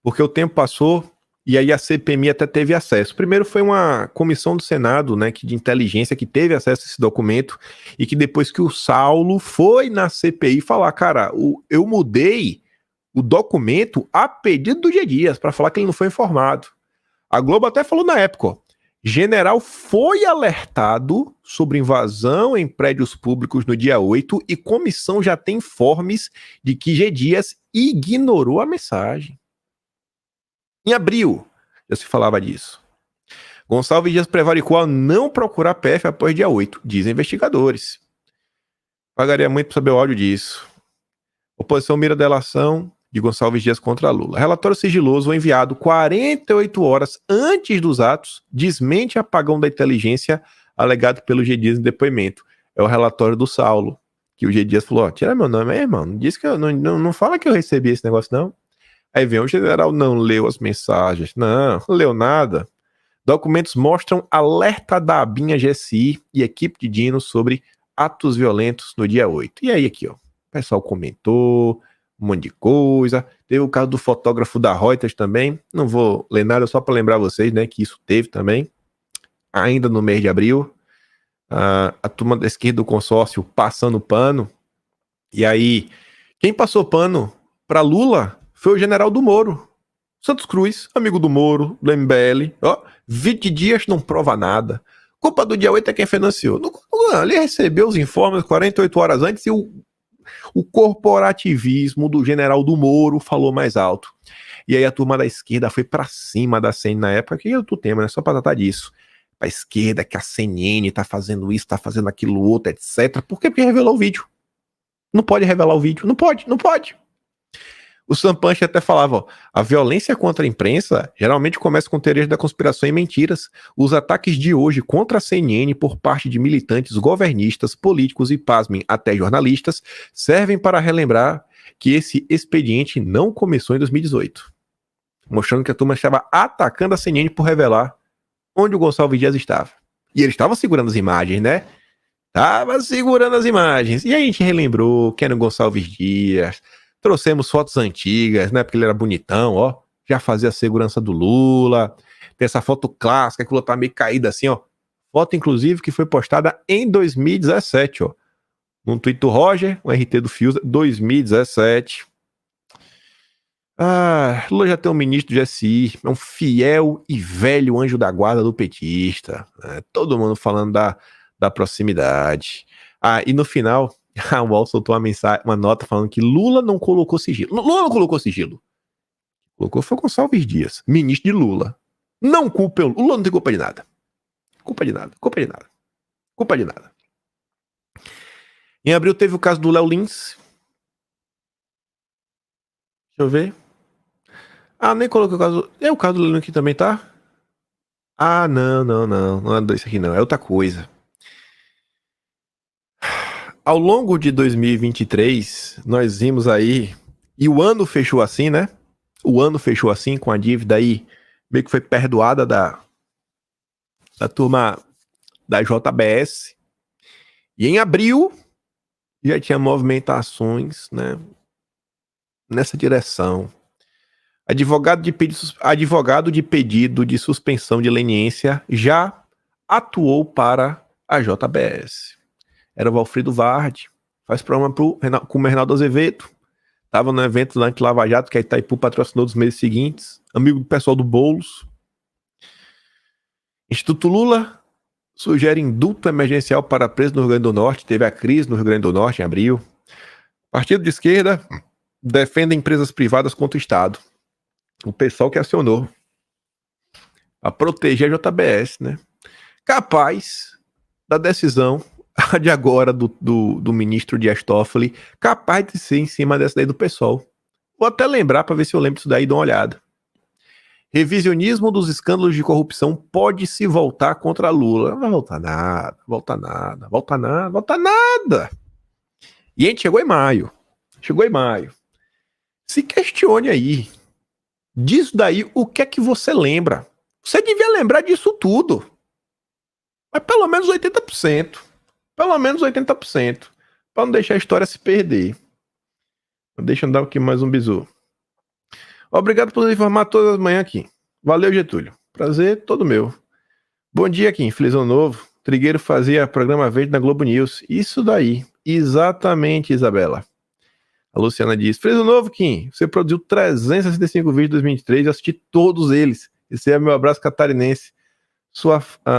Porque o tempo passou e aí a CPMI até teve acesso. Primeiro foi uma comissão do Senado, né, de inteligência, que teve acesso a esse documento e que depois que o Saulo foi na CPI falar, cara, eu mudei o documento a pedido do G Dias para falar que ele não foi informado. A Globo até falou na época, ó, general foi alertado sobre invasão em prédios públicos no dia 8 e comissão já tem informes de que G Dias ignorou a mensagem. Em abril, já se falava disso. Gonçalves Dias prevaricou a não procurar PF após dia 8, dizem investigadores. Pagaria muito para saber o áudio disso. Oposição mira delação de Gonçalves Dias contra Lula. Relatório sigiloso enviado 48 horas antes dos atos desmente apagão da inteligência alegado pelo G Dias em depoimento. É o relatório do Saulo, que o G Dias falou, ó, tira meu nome aí, irmão. Não diz que eu não fala que eu recebi esse negócio, não. Aí vem, o general não leu as mensagens. Não leu nada. Documentos mostram alerta da Abinha GSI e equipe de Dino sobre atos violentos no dia 8. E aí aqui, ó, o pessoal comentou um monte de coisa. Teve o caso do fotógrafo da Reuters também. Não vou ler nada, só para lembrar vocês, né, que isso teve também. Ainda no mês de abril. A turma da esquerda do consórcio passando pano. E aí, quem passou pano para Lula foi o general do Moro. Santos Cruz, amigo do Moro, do MBL. Ó, 20 dias não prova nada. Culpa do dia 8 é quem financiou. Ele recebeu os informes 48 horas antes e o corporativismo do general do Moro falou mais alto. E aí a turma da esquerda foi pra cima da CNN na época, que é outro tema, né? Só pra tratar disso. A esquerda, que a CNN tá fazendo isso, tá fazendo aquilo outro, etc. Por quê? Porque revelou o vídeo. Não pode revelar o vídeo. Não pode. O Sam Punch até falava, ó, a violência contra a imprensa geralmente começa com teorias da conspiração e mentiras. Os ataques de hoje contra a CNN por parte de militantes governistas, políticos e, pasmem, até jornalistas, servem para relembrar que esse expediente não começou em 2018. Mostrando que a turma estava atacando a CNN por revelar onde o Gonçalves Dias estava. E ele estava segurando as imagens, né? Tava segurando as imagens. E aí a gente relembrou Kênio Gonçalves Dias, trouxemos fotos antigas, né? Porque ele era bonitão, ó. Já fazia a segurança do Lula. Tem essa foto clássica que o Lula tá meio caído assim, ó. Foto, inclusive, que foi postada em 2017, ó. No tweet do Roger, o RT do Fiuza, 2017. Ah, Lula já tem um ministro do GSI, é um fiel e velho anjo da guarda do petista. Né? Todo mundo falando da proximidade. Ah, e no final, a UOL soltou uma nota falando que Lula não colocou sigilo. Lula não colocou sigilo. Colocou foi Gonçalves Dias, ministro de Lula. Não culpa o Lula, não tem culpa de nada. Culpa de nada, culpa de nada. Culpa de nada. Em abril teve o caso do Léo Lins. Deixa eu ver. Ah, nem coloquei o caso. É o caso do Léo Lins aqui também, tá? Ah, não. Não é isso aqui, não. É outra coisa. Ao longo de 2023, nós vimos aí. E o ano fechou assim, né? O ano fechou assim, com a dívida aí meio que foi perdoada da turma da JBS. E em abril já tinha movimentações, né, nessa direção. Advogado de pedido de suspensão de leniência já atuou para a JBS. Era o Valfrido Vardi, faz programa com o Reinaldo Azevedo. Estava no evento lá em Lava Jato, que a Itaipu patrocinou dos meses seguintes. Amigo do pessoal do Boulos. Instituto Lula sugere indulto emergencial para preso no Rio Grande do Norte. Teve a crise no Rio Grande do Norte em abril. Partido de esquerda defende empresas privadas contra o Estado. O pessoal que acionou a proteger a JBS, né? Capaz da decisão de agora do ministro Dias Toffoli, capaz de ser em cima dessa daí do pessoal. Vou até lembrar para ver se eu lembro disso daí e dou uma olhada. Revisionismo dos escândalos de corrupção pode se voltar contra Lula. Não vai voltar nada, volta nada. E a gente chegou em maio. Se questione aí. Disso daí, o que é que você lembra? Você devia lembrar disso tudo. Mas pelo menos 80%. Pelo menos 80%. Para não deixar a história se perder. Deixa eu dar aqui mais um bisu. Obrigado por nos informar todas as manhãs aqui. Valeu, Getúlio. Prazer todo meu. Bom dia, Kim. Feliz ano novo. Trigueiro fazia programa verde na Globo News. Isso daí. Exatamente, Isabela. A Luciana diz: Feliz ano novo, Kim. Você produziu 365 vídeos em 2023. Eu assisti todos eles. Esse é meu abraço catarinense.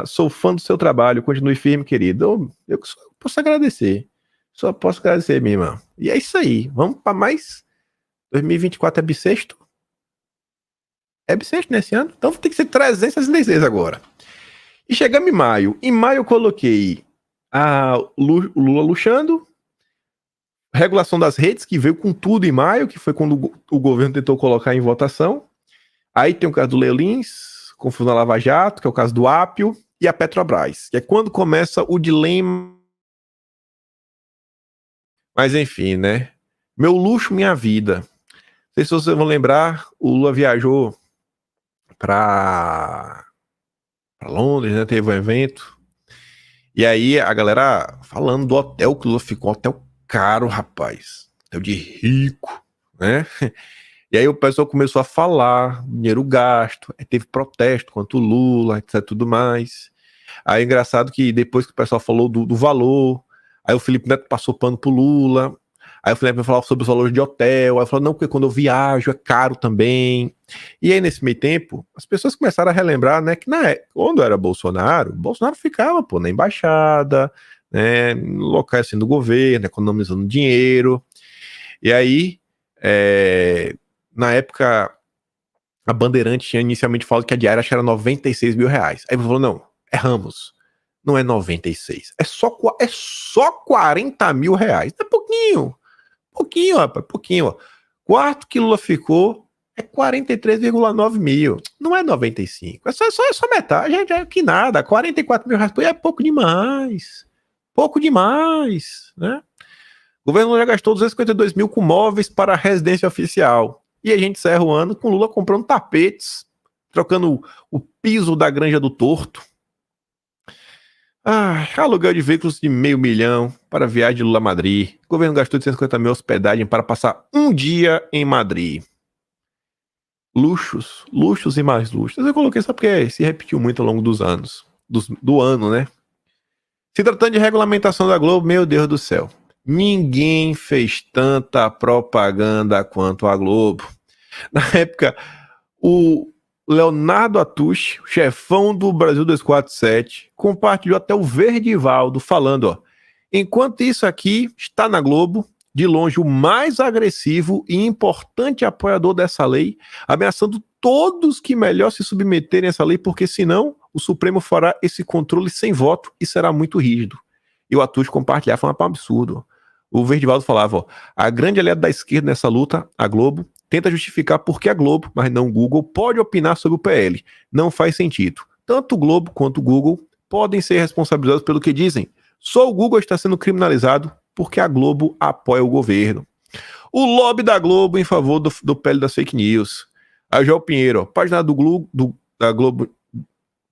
Sou fã do seu trabalho. Continue firme, querido. Eu posso agradecer. Só posso agradecer, minha irmã. E é isso aí. Vamos para mais. 2024 é bissexto? É bissexto nesse ano? Então tem que ser 366 agora. E chegamos em maio. Em maio eu coloquei o Lula luxando. Regulação das redes, que veio com tudo em maio, que foi quando o governo tentou colocar em votação. Aí tem o caso do Léo Lins, confusão na Lava Jato, que é o caso do Apio, e a Petrobras, que é quando começa o dilema. Mas enfim, né? Meu luxo, minha vida. Não sei se vocês vão lembrar, o Lula viajou para Londres, né? Teve um evento. E aí a galera falando do hotel, que o Lula ficou, um hotel caro, rapaz. Hotel de rico, né? E aí o pessoal começou a falar, dinheiro gasto, aí teve protesto contra o Lula, etc, tudo mais. Aí engraçado que depois que o pessoal falou do valor, aí o Felipe Neto passou pano pro Lula, aí o Felipe Neto falou sobre os valores de hotel, aí falou, não, porque quando eu viajo é caro também. E aí nesse meio tempo, as pessoas começaram a relembrar, né, que quando era Bolsonaro ficava, pô, na embaixada, né, no locais assim do governo, economizando dinheiro. E aí, na época, a Bandeirante tinha inicialmente falado que a diária acho que era 96 mil reais. Aí ele falou, não, erramos. Não é 96. É só 40 mil reais. É pouquinho, rapaz, pouquinho. Ó. Quarto que Lula ficou é 43,9 mil. Não é 95. É só metade. É que nada. 44 mil reais é pouco demais. Pouco demais, né? O governo já gastou 252 mil com móveis para a residência oficial. E a gente encerra o ano com Lula comprando tapetes, trocando o piso da Granja do Torto. Aluguel de veículos de 500 mil para viagem de Lula a Madrid. O governo gastou 150 mil hospedagem para passar um dia em Madrid. Luxos, luxos e mais luxos. Eu coloquei só porque se repetiu muito ao longo dos anos. Do ano, né? Se tratando de regulamentação da Globo, meu Deus do céu. Ninguém fez tanta propaganda quanto a Globo. Na época, o Leonardo Atush, chefão do Brasil 247, compartilhou até o Verdivaldo falando, ó, enquanto isso aqui está na Globo, de longe o mais agressivo e importante apoiador dessa lei, ameaçando todos que melhor se submeterem a essa lei, porque senão o Supremo fará esse controle sem voto e será muito rígido. E o Atush compartilhava, falando um absurdo. O Verdivaldo falava, ó, a grande aliada da esquerda nessa luta, a Globo, tenta justificar por que a Globo, mas não o Google, pode opinar sobre o PL. Não faz sentido. Tanto o Globo quanto o Google podem ser responsabilizados pelo que dizem. Só o Google está sendo criminalizado porque a Globo apoia o governo. O lobby da Globo em favor do PL das fake news. Aí o João Pinheiro, ó, página da Globo,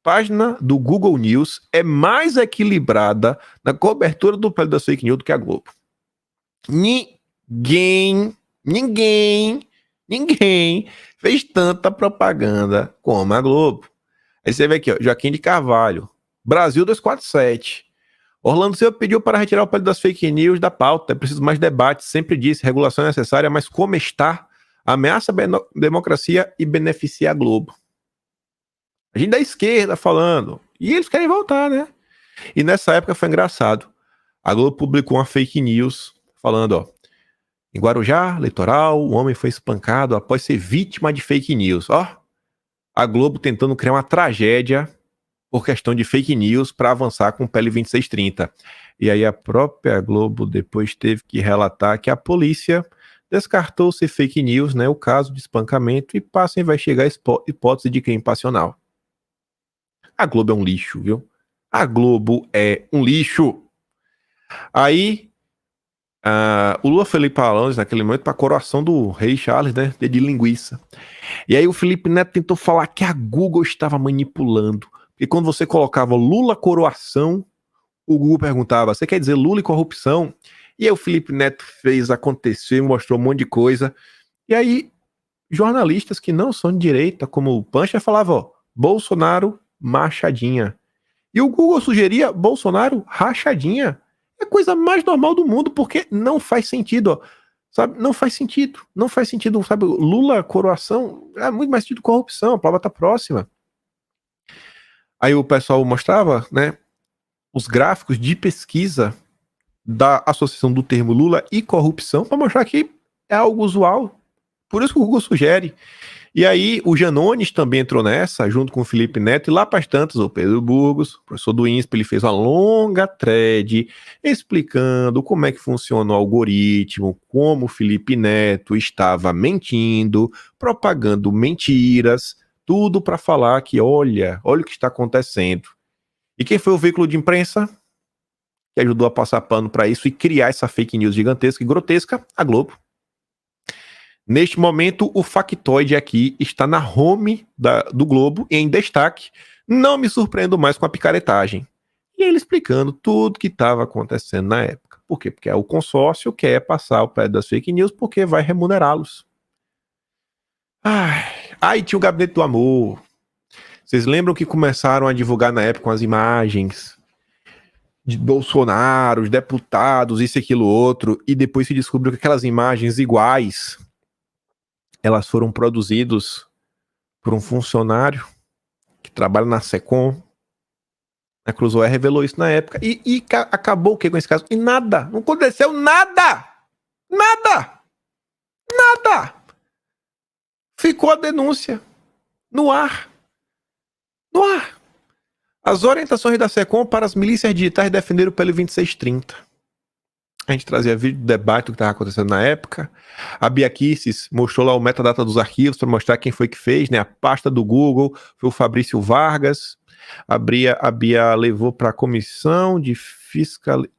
página do Google News é mais equilibrada na cobertura do PL das fake news do que a Globo. Ninguém fez tanta propaganda como a Globo. Aí você vê aqui, ó, Joaquim de Carvalho, Brasil 247. Orlando Silva pediu para retirar o PL das fake news da pauta. É preciso mais debate, sempre disse, regulação é necessária, mas como está, ameaça a democracia e beneficia a Globo. A gente da esquerda falando. E eles querem voltar, né? E nessa época foi engraçado. A Globo publicou uma fake news falando, ó, em Guarujá, litoral, o homem foi espancado após ser vítima de fake news. Ó, a Globo tentando criar uma tragédia por questão de fake news para avançar com o PL 2630. E aí a própria Globo depois teve que relatar que a polícia descartou ser fake news, né, o caso de espancamento, e passa a investigar a hipótese de crime passional. A Globo é um lixo, viu? A Globo é um lixo. Aí o Lula foi ali para Londres naquele momento para a coroação do rei Charles, né, de linguiça. E aí o Felipe Neto tentou falar que a Google estava manipulando. E quando você colocava Lula coroação, o Google perguntava, você quer dizer Lula e corrupção? E aí o Felipe Neto fez acontecer, mostrou um monte de coisa. E aí jornalistas que não são de direita, como o Pancha, falavam, ó, Bolsonaro machadinha. E o Google sugeria Bolsonaro rachadinha. É a coisa mais normal do mundo, porque não faz sentido, ó. Sabe? Não faz sentido, sabe? Lula coroação é muito mais sentido corrupção, a palavra tá próxima. Aí o pessoal mostrava, né, os gráficos de pesquisa da associação do termo Lula e corrupção para mostrar que é algo usual. Por isso que o Google sugere. E aí o Janones também entrou nessa, junto com o Felipe Neto, e lá para as tantas, o Pedro Burgos, professor do INSPE, ele fez uma longa thread explicando como é que funciona o algoritmo, como o Felipe Neto estava mentindo, propagando mentiras, tudo para falar que olha o que está acontecendo. E quem foi o veículo de imprensa que ajudou a passar pano para isso e criar essa fake news gigantesca e grotesca? A Globo. Neste momento, o factoide aqui está na home do Globo, em destaque. Não me surpreendo mais com a picaretagem. E ele explicando tudo que estava acontecendo na época. Por quê? Porque o consórcio quer passar o pé das fake news porque vai remunerá-los. Aí tinha o Gabinete do Amor. Vocês lembram que começaram a divulgar na época as imagens de Bolsonaro, os deputados, isso e aquilo outro, e depois se descobriu que aquelas imagens iguais, elas foram produzidas por um funcionário que trabalha na SECOM. A Cruzoé revelou isso na época. E acabou o que com esse caso? E nada. Não aconteceu nada. Nada. Ficou a denúncia no ar. As orientações da SECOM para as milícias digitais defenderam o PL 2630. A gente trazia vídeo do debate do que estava acontecendo na época. A Bia Kicis mostrou lá o metadata dos arquivos para mostrar quem foi que fez, né? A pasta do Google foi o Fabrício Vargas. A Bia levou para a Comissão de Fiscalização,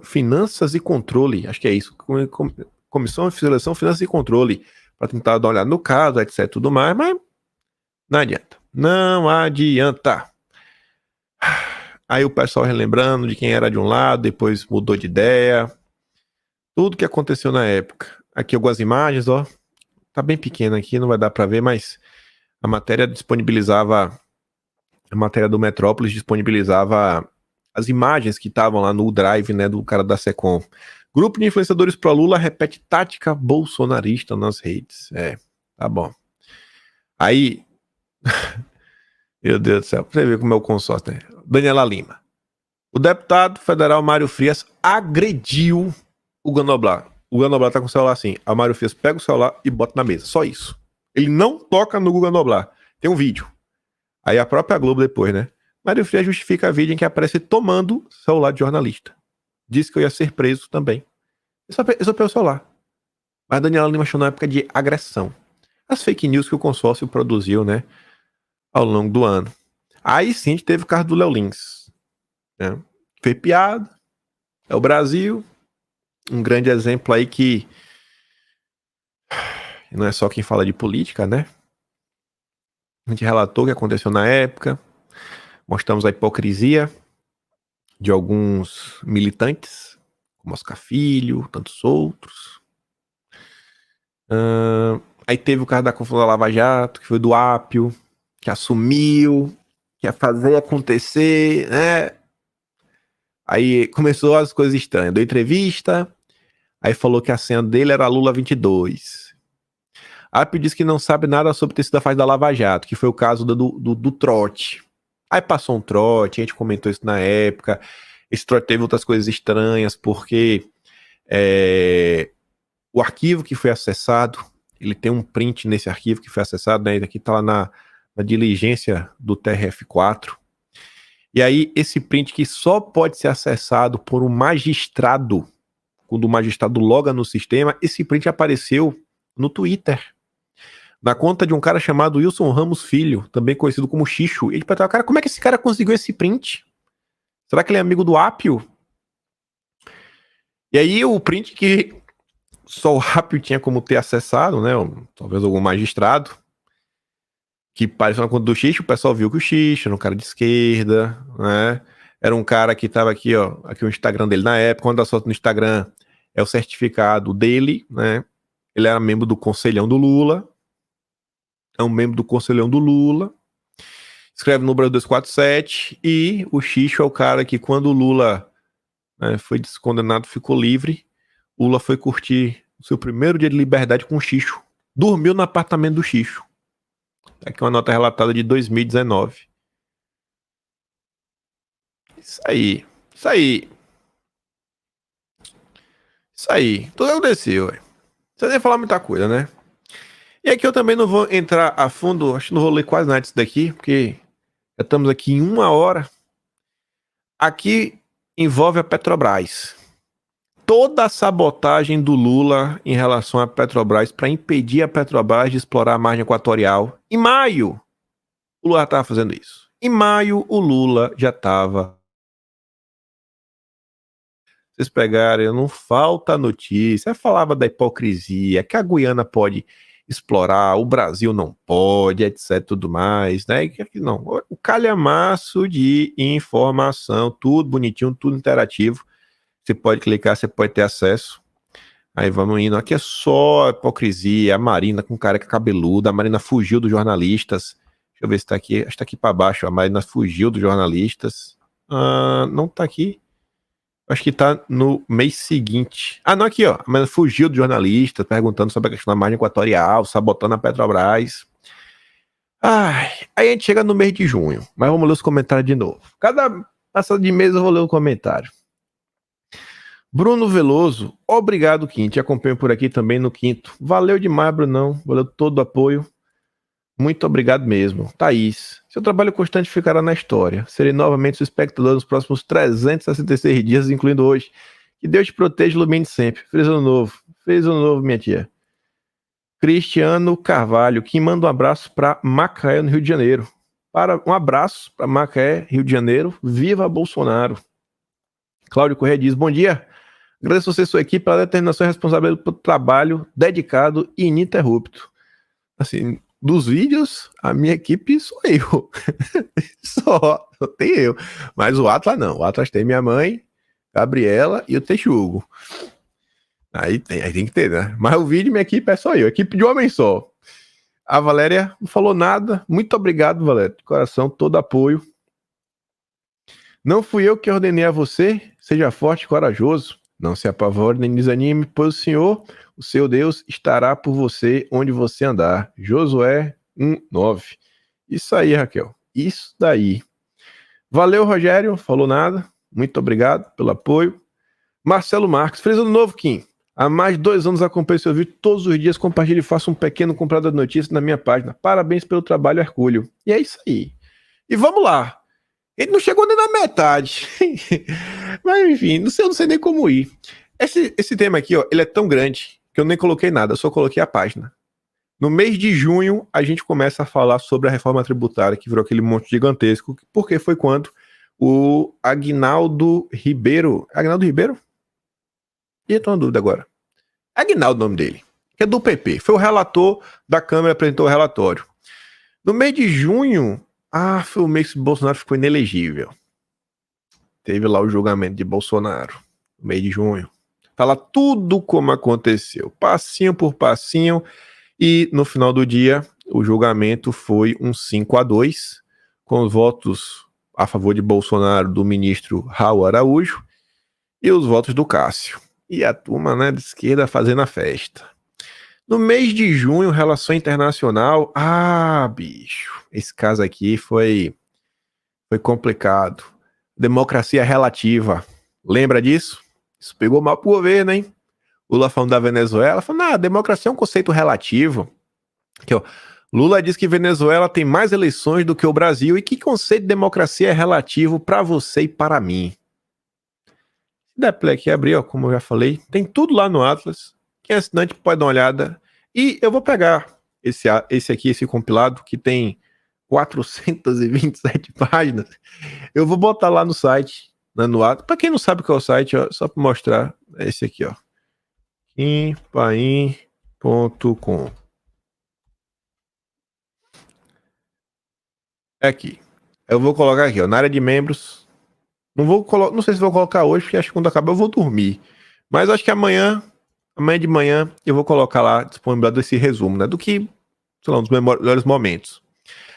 Finanças e Controle. Acho que é isso. Comissão de Fiscalização, Finanças e Controle. Para tentar dar uma olhada no caso, etc. Tudo mais, mas não adianta. Aí o pessoal relembrando de quem era de um lado, depois mudou de ideia. Tudo que aconteceu na época. Aqui algumas imagens, ó. Tá bem pequena aqui, não vai dar pra ver, mas a matéria disponibilizava, a matéria do Metrópolis disponibilizava as imagens que estavam lá no drive, né, do cara da Secom. Grupo de influenciadores pro Lula repete tática bolsonarista nas redes. Tá bom. Aí, meu Deus do céu, pra você ver como é o consórcio, né? Daniela Lima. O deputado federal Mário Frias agrediu o Ganoblar. O Ganoblar tá com o celular assim. A Mário Frias pega o celular e bota na mesa. Só isso. Ele não toca no Google Noblar. Tem um vídeo. Aí a própria Globo depois, né? Mário Frias justifica a vídeo em que aparece tomando celular de jornalista. Disse que eu ia ser preso também. Eu só pego o celular. Mas a Daniela Lima achou na época de agressão. As fake news que o consórcio produziu, né? Ao longo do ano. Aí sim a gente teve o caso do Léo Lins. Né? Foi piada. É o Brasil. Um grande exemplo aí que não é só quem fala de política, né? A gente relatou o que aconteceu na época. Mostramos a hipocrisia de alguns militantes, como Oscar Filho, tantos outros. Aí teve o caso da confusão da Lava Jato, que foi do Apio, que assumiu, que ia fazer acontecer, né? Aí começou as coisas estranhas. Deu entrevista, aí falou que a senha dele era Lula 22. Apio disse que não sabe nada sobre ter sido a fase da Lava Jato, que foi o caso do trote. Aí passou um trote, a gente comentou isso na época. Esse trote teve outras coisas estranhas, porque o arquivo que foi acessado, ele tem um print nesse arquivo que foi acessado, né? Aqui tá lá na diligência do TRF4. E aí, esse print que só pode ser acessado por um magistrado, quando o magistrado loga no sistema, esse print apareceu no Twitter, na conta de um cara chamado Wilson Ramos Filho, também conhecido como Xixo. Ele perguntou, cara, como é que esse cara conseguiu esse print? Será que ele é amigo do Apio? E aí o print que só o Apio tinha como ter acessado, né? Talvez algum magistrado, que parecia na conta do Xixo, o pessoal viu que o Xixo era um cara de esquerda, né? Era um cara que tava aqui, ó, aqui o Instagram dele na época, quando dá foto no Instagram é o certificado dele, né? Ele era membro do Conselhão do Lula, é um membro do Conselhão do Lula, escreve no número 247, e o Xixo é o cara que quando o Lula, né, foi descondenado, ficou livre, o Lula foi curtir o seu primeiro dia de liberdade com o Xixo. Dormiu no apartamento do Xixo. Aqui uma nota relatada de 2019. Isso aí. Isso aí. Isso aí. Tudo aconteceu, ué. Não precisa nem falar muita coisa, né? E aqui eu também não vou entrar a fundo, acho que não vou ler quase nada disso daqui, porque já estamos aqui em 1 hora. Aqui envolve a Petrobras. Toda a sabotagem do Lula em relação à Petrobras para impedir a Petrobras de explorar a margem equatorial. Em maio, o Lula já estava fazendo isso. Em maio, o Lula já estava. Vocês pegarem, não falta notícia. Eu falava da hipocrisia, que a Guiana pode explorar, o Brasil não pode, etc, tudo mais, né? Não, o calhamaço de informação, tudo bonitinho, tudo interativo. Você pode clicar, você pode ter acesso. Aí vamos indo. Aqui é só hipocrisia. A Marina com careca cabeluda. A Marina fugiu dos jornalistas. Deixa eu ver se tá aqui. Acho que tá aqui para baixo. A Marina fugiu dos jornalistas. Não tá aqui. Acho que tá no mês seguinte. Não, aqui, ó. A Marina fugiu dos jornalistas, perguntando sobre a questão da margem equatorial, sabotando a Petrobras. Aí a gente chega no mês de junho. Mas vamos ler os comentários de novo. Cada passada de mês eu vou ler um comentário. Bruno Veloso, obrigado, Quinto. Te acompanho por aqui também no Quinto. Valeu demais, Brunão. Valeu todo o apoio. Muito obrigado mesmo. Thaís, seu trabalho constante ficará na história. Serei novamente seu espectador nos próximos 366 dias, incluindo hoje. Que Deus te proteja e ilumine sempre. Feliz ano novo. Feliz ano novo, minha tia. Cristiano Carvalho, que manda um abraço para Macaé, no Rio de Janeiro. Um abraço para Macaé, Rio de Janeiro. Viva Bolsonaro. Cláudio Corrêa diz, bom dia. Agradeço você e sua equipe pela determinação e responsabilidade pelo trabalho dedicado e ininterrupto. Assim, dos vídeos, a minha equipe sou eu. Só. Só tem eu. Mas o Atlas não. O Atlas tem minha mãe, Gabriela e o Texugo. Aí tem que ter, né? Mas o vídeo, minha equipe é só eu. Equipe de homem só. A Valéria não falou nada. Muito obrigado, Valéria. De coração, todo apoio. Não fui eu que ordenei a você. Seja forte e corajoso. Não se apavore nem desanime, pois o Senhor, o seu Deus, estará por você onde você andar. Josué 1:9. Isso aí, Raquel. Isso daí. Valeu, Rogério. Falou nada. Muito obrigado pelo apoio. Marcelo Marques. Feliz ano novo, Kim. Há mais de 2 anos acompanho seu vídeo todos os dias. Compartilhe e faça um pequeno comprador de notícias na minha página. Parabéns pelo trabalho, Hercúleo. E é isso aí. E vamos lá. Ele não chegou nem na metade. Mas enfim, eu não sei nem como ir. Esse tema aqui, ó, ele é tão grande que eu nem coloquei nada, eu só coloquei a página. No mês de junho, a gente começa a falar sobre a reforma tributária, que virou aquele monte gigantesco, porque foi quando o Aguinaldo Ribeiro... Aguinaldo Ribeiro? E eu tô na dúvida agora. Aguinaldo, o nome dele, que é do PP. Foi o relator da Câmara, apresentou o relatório. No mês de junho, foi o mês que o Bolsonaro ficou inelegível. Teve lá o julgamento de Bolsonaro, no mês de junho. Fala tudo como aconteceu, passinho por passinho, e no final do dia, o julgamento foi um 5-2, com os votos a favor de Bolsonaro do ministro Raul Araújo e os votos do Cássio. E a turma, né, de esquerda fazendo a festa. No mês de junho, relação internacional. Bicho, esse caso aqui foi complicado. Democracia relativa. Lembra disso? Isso pegou mal pro governo, hein? Lula falando da Venezuela, falando, democracia é um conceito relativo. Aqui, ó. Lula diz que Venezuela tem mais eleições do que o Brasil e que conceito de democracia é relativo para você e para mim. Se der play aqui abrir, ó, como eu já falei, tem tudo lá no Atlas. Quem é assinante pode dar uma olhada. E eu vou pegar esse compilado, que tem 427 páginas. Eu vou botar lá no site, né, no Atlas. Para quem não sabe qual é o site, ó, só para mostrar, é esse aqui, ó. Kimpaim.com. É aqui. Eu vou colocar aqui, ó, na área de membros. Não sei se vou colocar hoje, porque acho que quando acabar eu vou dormir. Mas acho que amanhã de manhã, eu vou colocar lá disponibilizado esse resumo, né? Do que, sei lá, um dos melhores momentos.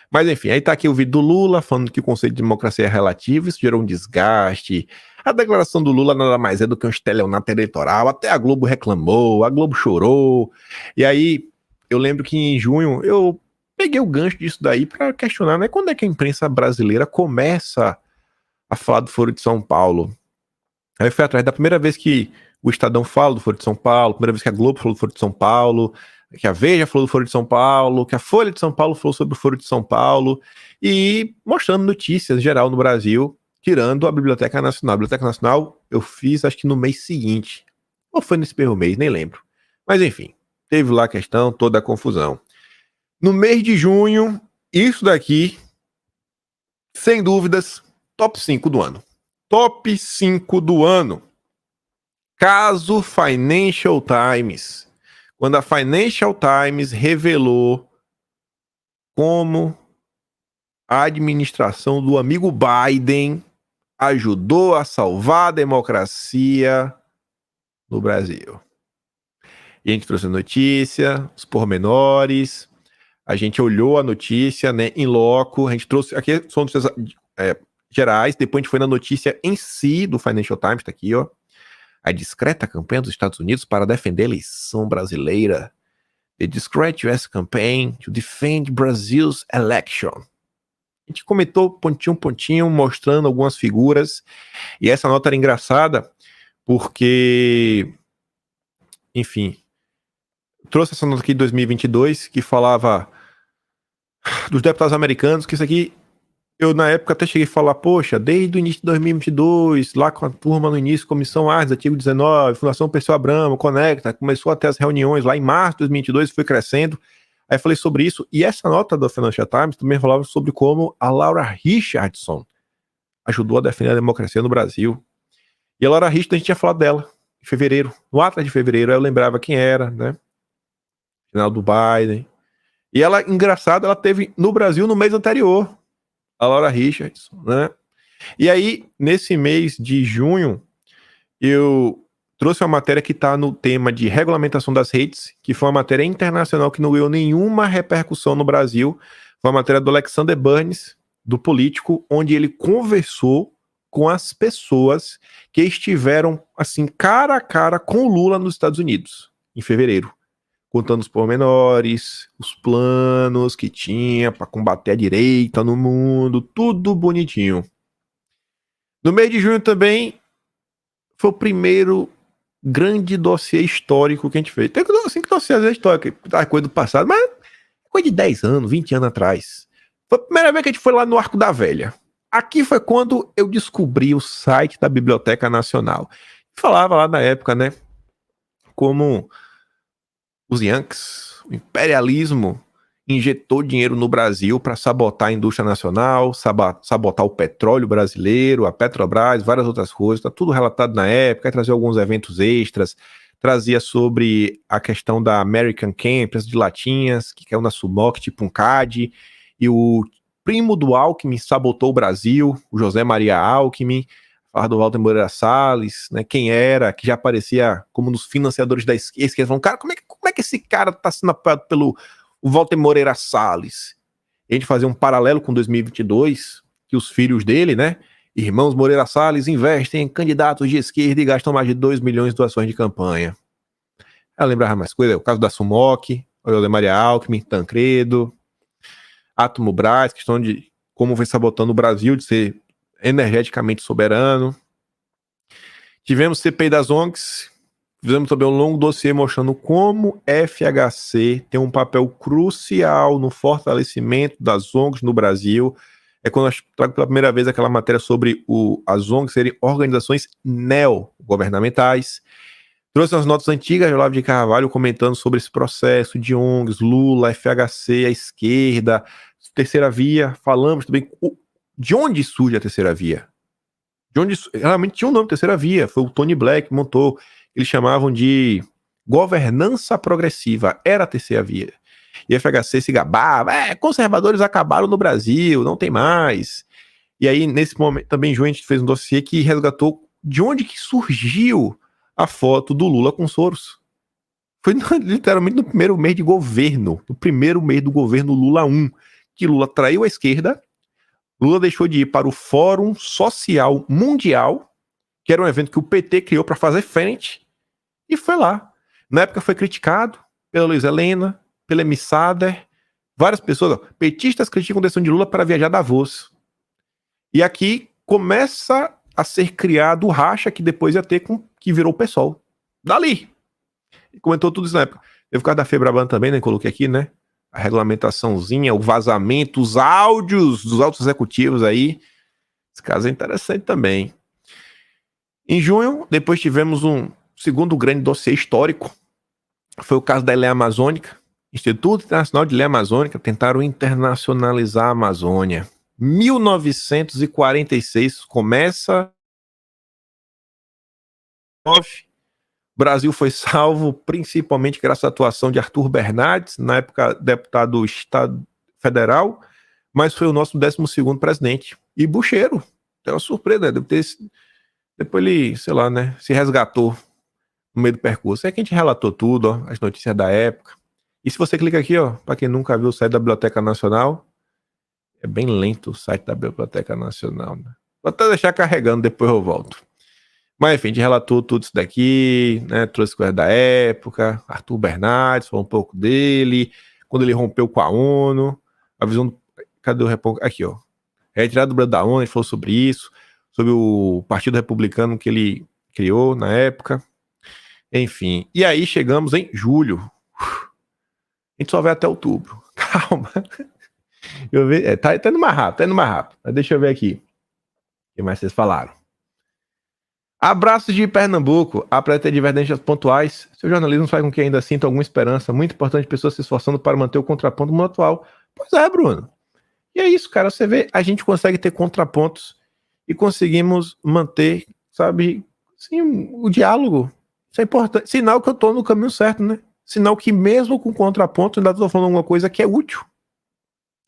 Mas enfim, aí tá aqui o vídeo do Lula falando que o conceito de democracia é relativo, isso gerou um desgaste. A declaração do Lula nada mais é do que um estelionato eleitoral. Até a Globo reclamou, a Globo chorou. E aí, eu lembro que em junho eu peguei o gancho disso daí para questionar, né? Quando é que a imprensa brasileira começa a falar do Foro de São Paulo? Aí eu fui atrás da primeira vez que o Estadão fala do Foro de São Paulo, primeira vez que a Globo falou do Foro de São Paulo, que a Veja falou do Foro de São Paulo, que a Folha de São Paulo falou sobre o Foro de São Paulo, e mostrando notícias geral no Brasil, tirando a Biblioteca Nacional. A Biblioteca Nacional eu fiz acho que no mês seguinte, ou foi nesse mesmo mês, nem lembro. Mas enfim, teve lá a questão, toda a confusão. No mês de junho, isso daqui, sem dúvidas, top 5 do ano. Top 5 do ano. Caso Financial Times. Quando a Financial Times revelou como a administração do amigo Biden ajudou a salvar a democracia no Brasil. E a gente trouxe a notícia, os pormenores, a gente olhou a notícia, né, em loco, a gente trouxe, aqui são notícias gerais, depois a gente foi na notícia em si do Financial Times, tá aqui, ó. A discreta campanha dos Estados Unidos para defender a eleição brasileira. The discreet US campaign to defend Brazil's election. A gente comentou pontinho, mostrando algumas figuras. E essa nota era engraçada porque, enfim, trouxe essa nota aqui de 2022 que falava dos deputados americanos, que isso aqui eu, na época, até cheguei a falar, poxa, desde o início de 2022, lá com a turma no início, Comissão Artes, Artigo 19, Fundação Perseu Abramo, Conecta, começou até as reuniões lá em março de 2022, foi crescendo. Aí falei sobre isso, e essa nota do Financial Times também falava sobre como a Laura Richardson ajudou a defender a democracia no Brasil. E a Laura Richardson, a gente tinha falado dela em fevereiro, no Atlas de fevereiro, eu lembrava quem era, né? Final do Biden. E ela, engraçado, ela teve no Brasil no mês anterior. a Laura Richardson, né? E aí, nesse mês de junho, eu trouxe uma matéria que está no tema de regulamentação das redes, que foi uma matéria internacional que não ganhou nenhuma repercussão no Brasil. Foi uma matéria do Alexander Burns, do Político, onde ele conversou com as pessoas que estiveram, assim, cara a cara com o Lula nos Estados Unidos, em fevereiro, contando os pormenores, os planos que tinha para combater a direita no mundo, tudo bonitinho. No mês de junho também foi o primeiro grande dossiê histórico que a gente fez. Tem assim, que dossiê histórico, tá coisa do passado, mas coisa de 10 anos, 20 anos atrás. Foi a primeira vez que a gente foi lá no Arco da Velha. Aqui foi quando eu descobri o site da Biblioteca Nacional. Falava lá na época, né, como os Yankees, o imperialismo injetou dinheiro no Brasil para sabotar a indústria nacional, sabotar o petróleo brasileiro, a Petrobras, várias outras coisas. Está tudo relatado na época, trazia alguns eventos extras, trazia sobre a questão da American Can, empresa de latinhas, que caiu na Sumoc, tipo um CAD, e o primo do Alckmin sabotou o Brasil, o José Maria Alckmin, falar do Walter Moreira Salles, né, quem era, que já aparecia como nos financiadores da esquerda, falando, cara, como é que esse cara está sendo apoiado pelo o Walter Moreira Salles? E a gente fazia um paralelo com 2022, que os filhos dele, né, irmãos Moreira Salles, investem em candidatos de esquerda e gastam mais de 2 milhões em doações de campanha. Eu lembrava mais coisa, o caso da Sumoc, o José Maria Alckmin, Tancredo, Átomo Brás, questão de como vem sabotando o Brasil de ser energeticamente soberano. Tivemos CPI das ONGs, fizemos também um longo dossiê mostrando como FHC tem um papel crucial no fortalecimento das ONGs no Brasil. É quando eu trago pela primeira vez aquela matéria sobre as ONGs serem organizações neogovernamentais. Trouxe as notas antigas de Olavo de Carvalho comentando sobre esse processo de ONGs, Lula, FHC, a esquerda, terceira via. Falamos também de onde surge a terceira via. De onde realmente tinha um nome, terceira via. Foi o Tony Black que montou. Eles chamavam de governança progressiva. Era a terceira via. E a FHC se gabava. Conservadores acabaram no Brasil, não tem mais. E aí, nesse momento, também, João, a gente fez um dossiê que resgatou de onde que surgiu a foto do Lula com Soros. Foi literalmente no primeiro mês de governo. No primeiro mês do governo Lula 1. Que Lula traiu a esquerda. Lula deixou de ir para o Fórum Social Mundial, que era um evento que o PT criou para fazer frente, e foi lá. Na época foi criticado pela Luiz Helena, pela Emi Sader, várias pessoas, petistas criticam a decisão de Lula para viajar a Davos. E aqui começa a ser criado o racha que depois ia ter que virou o PSOL. Dali. E comentou tudo isso na época. Teve o caso da Febraban também, né? Coloquei aqui, né? A regulamentaçãozinha, o vazamento, os áudios dos altos executivos aí. Esse caso é interessante também. Em junho, depois tivemos um segundo grande dossiê histórico. Foi o caso da Lei Amazônica. Instituto Internacional de Lei Amazônica tentaram internacionalizar a Amazônia. 1946 começa. O Brasil foi salvo principalmente graças à atuação de Arthur Bernardes, na época deputado do Estado Federal, mas foi o nosso 12º presidente. E Bucheiro, é uma surpresa, né? Depois ele, sei lá, né, se resgatou no meio do percurso. É que a gente relatou tudo, ó, as notícias da época. E se você clica aqui, ó, para quem nunca viu o site da Biblioteca Nacional, é bem lento o site da Biblioteca Nacional, né? Vou até deixar carregando, depois eu volto. Mas enfim, a gente relatou tudo isso daqui, né? Trouxe coisa da época, Arthur Bernardes, falou um pouco dele, quando ele rompeu com a ONU, a visão do... Cadê o repórter? Aqui, ó. Retirada do Brasil da ONU, a gente falou sobre isso, sobre o Partido Republicano que ele criou na época. Enfim, e aí chegamos em julho. A gente só vai até outubro. Calma. Eu ver, tá indo mais rápido, Mas deixa eu ver aqui. O que mais vocês falaram? Abraços de Pernambuco, apesar de ter divergências pontuais, seu jornalismo faz com que ainda sinta alguma esperança. Muito importante, pessoas se esforçando para manter o contraponto no mundo atual. Pois é, Bruno. E é isso, cara. Você vê, a gente consegue ter contrapontos e conseguimos manter, sabe, sim, o diálogo. Isso é importante. Sinal que eu tô no caminho certo, né? Sinal que mesmo com contraponto, ainda tô falando alguma coisa que é útil.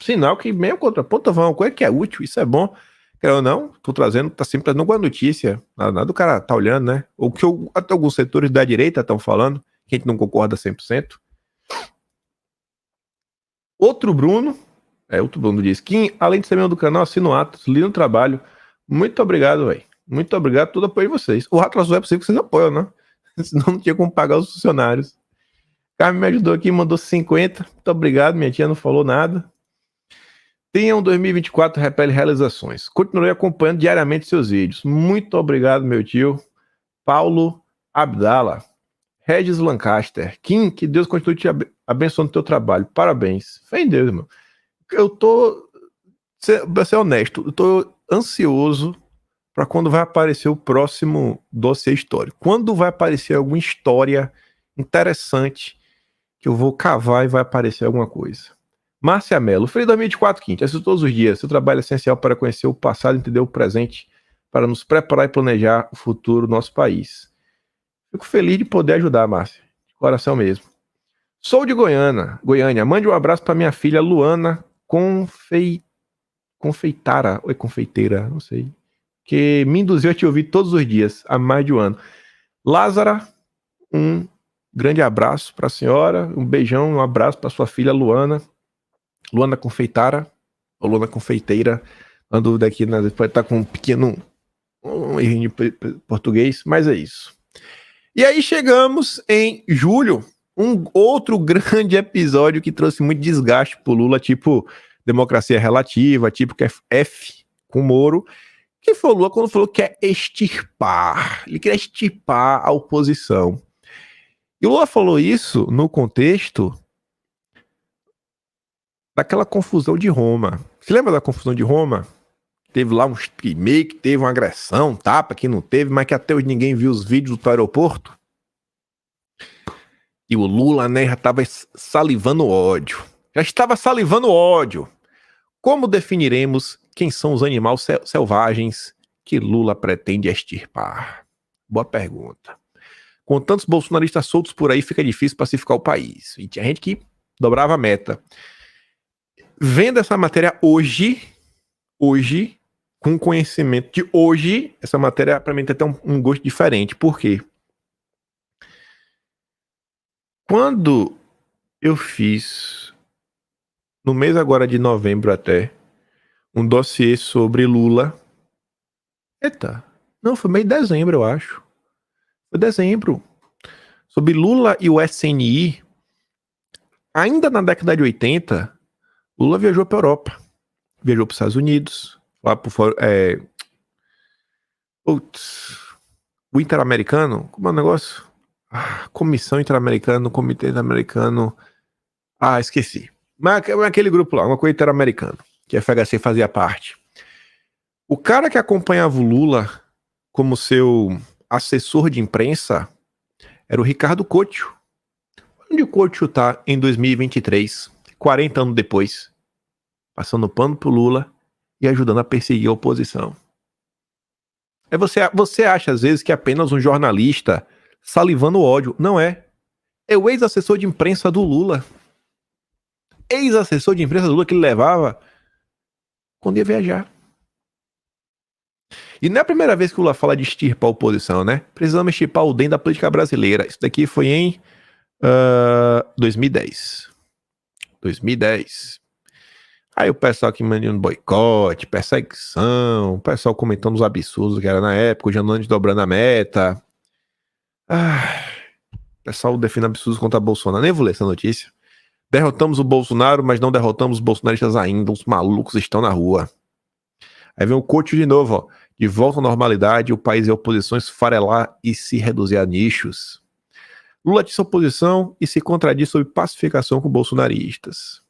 Sinal que mesmo contraponto vão, uma coisa que é útil, isso é bom. Quer ou não, tô trazendo, tá sempre trazendo alguma notícia. Nada do cara tá olhando, né? Ou que até alguns setores da direita estão falando, que a gente não concorda 100%. Outro Bruno diz: Kim, além de ser membro do canal, assino o Atlas, lindo trabalho. Muito obrigado, velho. Muito obrigado por todo o apoio de vocês. O Atlas só é possível que vocês apoiam, né? Senão não tinha como pagar os funcionários. Carmen me ajudou aqui, mandou 50. Muito obrigado, minha tia não falou nada. Tenha um 2024 repele realizações. Continuarei acompanhando diariamente seus vídeos. Muito obrigado, meu tio. Paulo Abdala. Regis Lancaster. Kim, que Deus continue te abençoando o teu trabalho. Parabéns. Fé em Deus, irmão. Eu tô... Pra ser honesto, eu tô ansioso para quando vai aparecer o próximo dossiê histórico. Quando vai aparecer alguma história interessante que eu vou cavar e vai aparecer alguma coisa. Márcia Mello, Feliz 2024, Quinte. Assisto todos os dias. Seu trabalho é essencial para conhecer o passado e entender o presente, para nos preparar e planejar o futuro do nosso país. Fico feliz de poder ajudar, Márcia. De coração mesmo. Sou de Goiânia. Mande um abraço para minha filha Luana Confeitara, ou confeiteira, não sei, que me induziu a te ouvir todos os dias, há mais de um ano. Lázara, um grande abraço para a senhora, um beijão, um abraço para sua filha Luana Confeitara, ou Luana Confeiteira, uma dúvida aqui, né? Pode estar com um pequeno errinho de português, mas é isso. E aí chegamos em julho, um outro grande episódio que trouxe muito desgaste pro Lula, tipo democracia relativa, tipo que é F com Moro, que foi o Lula quando falou que quer extirpar, ele quer extirpar a oposição. E o Lula falou isso no contexto daquela confusão de Roma. Você lembra da confusão de Roma? Teve lá uns meio que teve uma agressão, tapa, que não teve, mas que até hoje ninguém viu os vídeos do aeroporto. E o Lula, né, já estava salivando ódio. Já estava salivando ódio. Como definiremos quem são os animais selvagens que Lula pretende extirpar? Boa pergunta. Com tantos bolsonaristas soltos por aí, fica difícil pacificar o país. E tinha gente que dobrava a meta. Vendo essa matéria hoje, com conhecimento de hoje, essa matéria para mim tem até um gosto diferente. Por quê? Quando eu fiz, no mês agora de novembro até, um dossiê sobre Lula. Eita, não, foi meio de dezembro, eu acho. Foi dezembro. Sobre Lula e o SNI, ainda na década de 80, Lula viajou para a Europa. Viajou para os Estados Unidos, lá para o Interamericano, como é o negócio? Comissão Interamericana, Comitê Interamericano. Esqueci. Mas aquele grupo lá, uma coisa Interamericana, que a FHC fazia parte. O cara que acompanhava o Lula como seu assessor de imprensa era o Ricardo Couto. Onde o Couto tá em 2023, 40 anos depois, passando pano pro Lula e ajudando a perseguir a oposição. Você acha às vezes que é apenas um jornalista salivando ódio. Não é. É o ex-assessor de imprensa do Lula. Ex-assessor de imprensa do Lula que ele levava quando ia viajar. E não é a primeira vez que o Lula fala de extirpar a oposição, né? Precisamos extirpar o DEM da política brasileira. Isso daqui foi em 2010. 2010. Aí o pessoal aqui mandando boicote, perseguição, o pessoal comentando os absurdos que era na época, o Janones dobrando a meta. O pessoal define absurdos contra Bolsonaro. Nem vou ler essa notícia. Derrotamos o Bolsonaro, mas não derrotamos os bolsonaristas ainda. Os malucos estão na rua. Aí vem o Couto de novo, ó. De volta à normalidade, o país e a oposição esfarelar e se reduzir a nichos. Lula atiça a oposição e se contradiz sobre pacificação com bolsonaristas.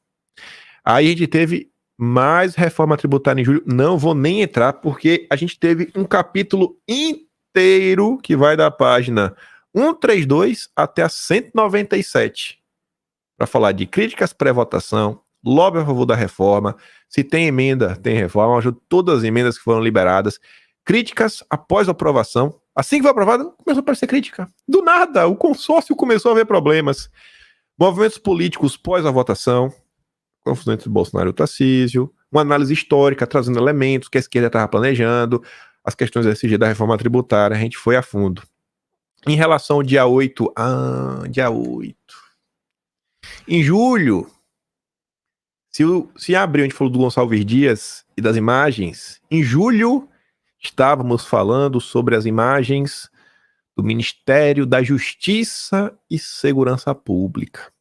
Aí a gente teve mais reforma tributária em julho. Não vou nem entrar, porque a gente teve um capítulo inteiro que vai da página 132 até a 197 para falar de críticas pré-votação, lobby a favor da reforma, se tem emenda, tem reforma, ajuda todas as emendas que foram liberadas, críticas após a aprovação. Assim que foi aprovado, começou a aparecer crítica. Do nada, o consórcio começou a ver problemas. Movimentos políticos pós a votação, confusão entre Bolsonaro e o Tarcísio, uma análise histórica, trazendo elementos que a esquerda estava planejando, as questões do SG da reforma tributária, a gente foi a fundo. Em relação ao dia 8, dia 8. Em julho, se em abril a gente falou do Gonçalves Dias e das imagens, em julho estávamos falando sobre as imagens do Ministério da Justiça e Segurança Pública.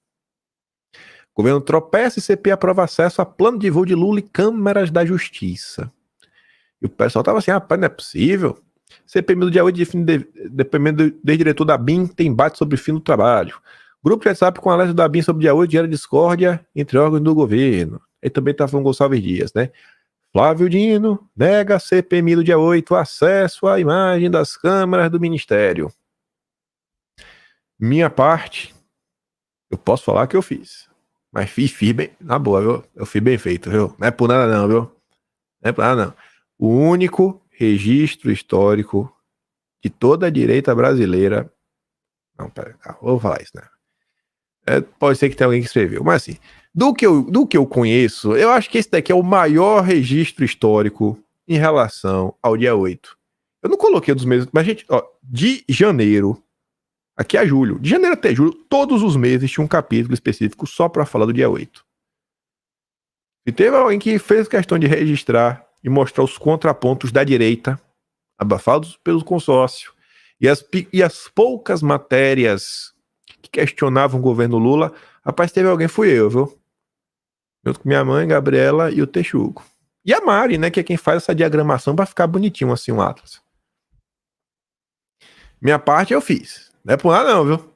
O governo tropeça e CP aprova acesso a plano de voo de Lula e câmaras da Justiça. E o pessoal estava assim, rapaz, não é possível. CPMI do dia 8 define depoimento do diretor da BIM tem embate sobre fim do trabalho. Grupo de WhatsApp com alerta da BIM sobre dia 8 gera discórdia entre órgãos do governo. Ele também está falando Gonçalves Dias, né? Flávio Dino nega a CPMI do dia 8 acesso à imagem das câmaras do Ministério. Minha parte, eu posso falar que eu fiz. Mas fiz bem, na boa, viu? Eu fiz bem feito, viu? Não é por nada não, viu? Não é por nada não. O único registro histórico de toda a direita brasileira... Não, pera, vou falar isso, né? Pode ser que tenha alguém que escreveu, mas assim, do que eu conheço, eu acho que esse daqui é o maior registro histórico em relação ao dia 8. Eu não coloquei dos meses, mas gente, ó, de janeiro, aqui é julho, de janeiro até julho, todos os meses tinha um capítulo específico só para falar do dia 8. E teve alguém que fez questão de registrar e mostrar os contrapontos da direita, abafados pelo consórcio, e as poucas matérias que questionavam o governo Lula, rapaz, teve alguém, fui eu, viu? Junto com minha mãe, Gabriela e o Texugo. E a Mari, né, que é quem faz essa diagramação para ficar bonitinho assim um Atlas. Minha parte eu fiz. Não é por nada não, viu?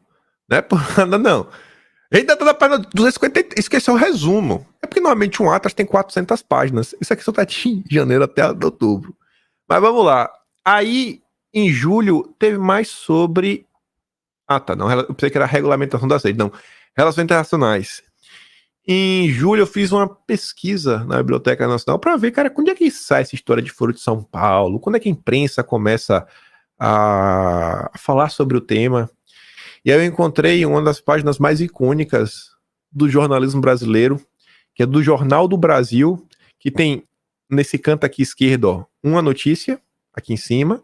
Não é por nada não. Ainda tá na página 250, esqueceu o resumo. É porque normalmente um Atlas tem 400 páginas. Isso aqui só tá de janeiro até outubro. Mas vamos lá. Aí, em julho, teve mais sobre... Ah, tá. Não, eu pensei que era a regulamentação das leis. Não. Relações internacionais. Em julho, eu fiz uma pesquisa na Biblioteca Nacional para ver, cara, quando é que sai essa história de Foro de São Paulo? Quando é que a imprensa começa a falar sobre o tema? E aí eu encontrei uma das páginas mais icônicas do jornalismo brasileiro, que é do Jornal do Brasil, que tem nesse canto aqui esquerdo, ó, uma notícia, aqui em cima,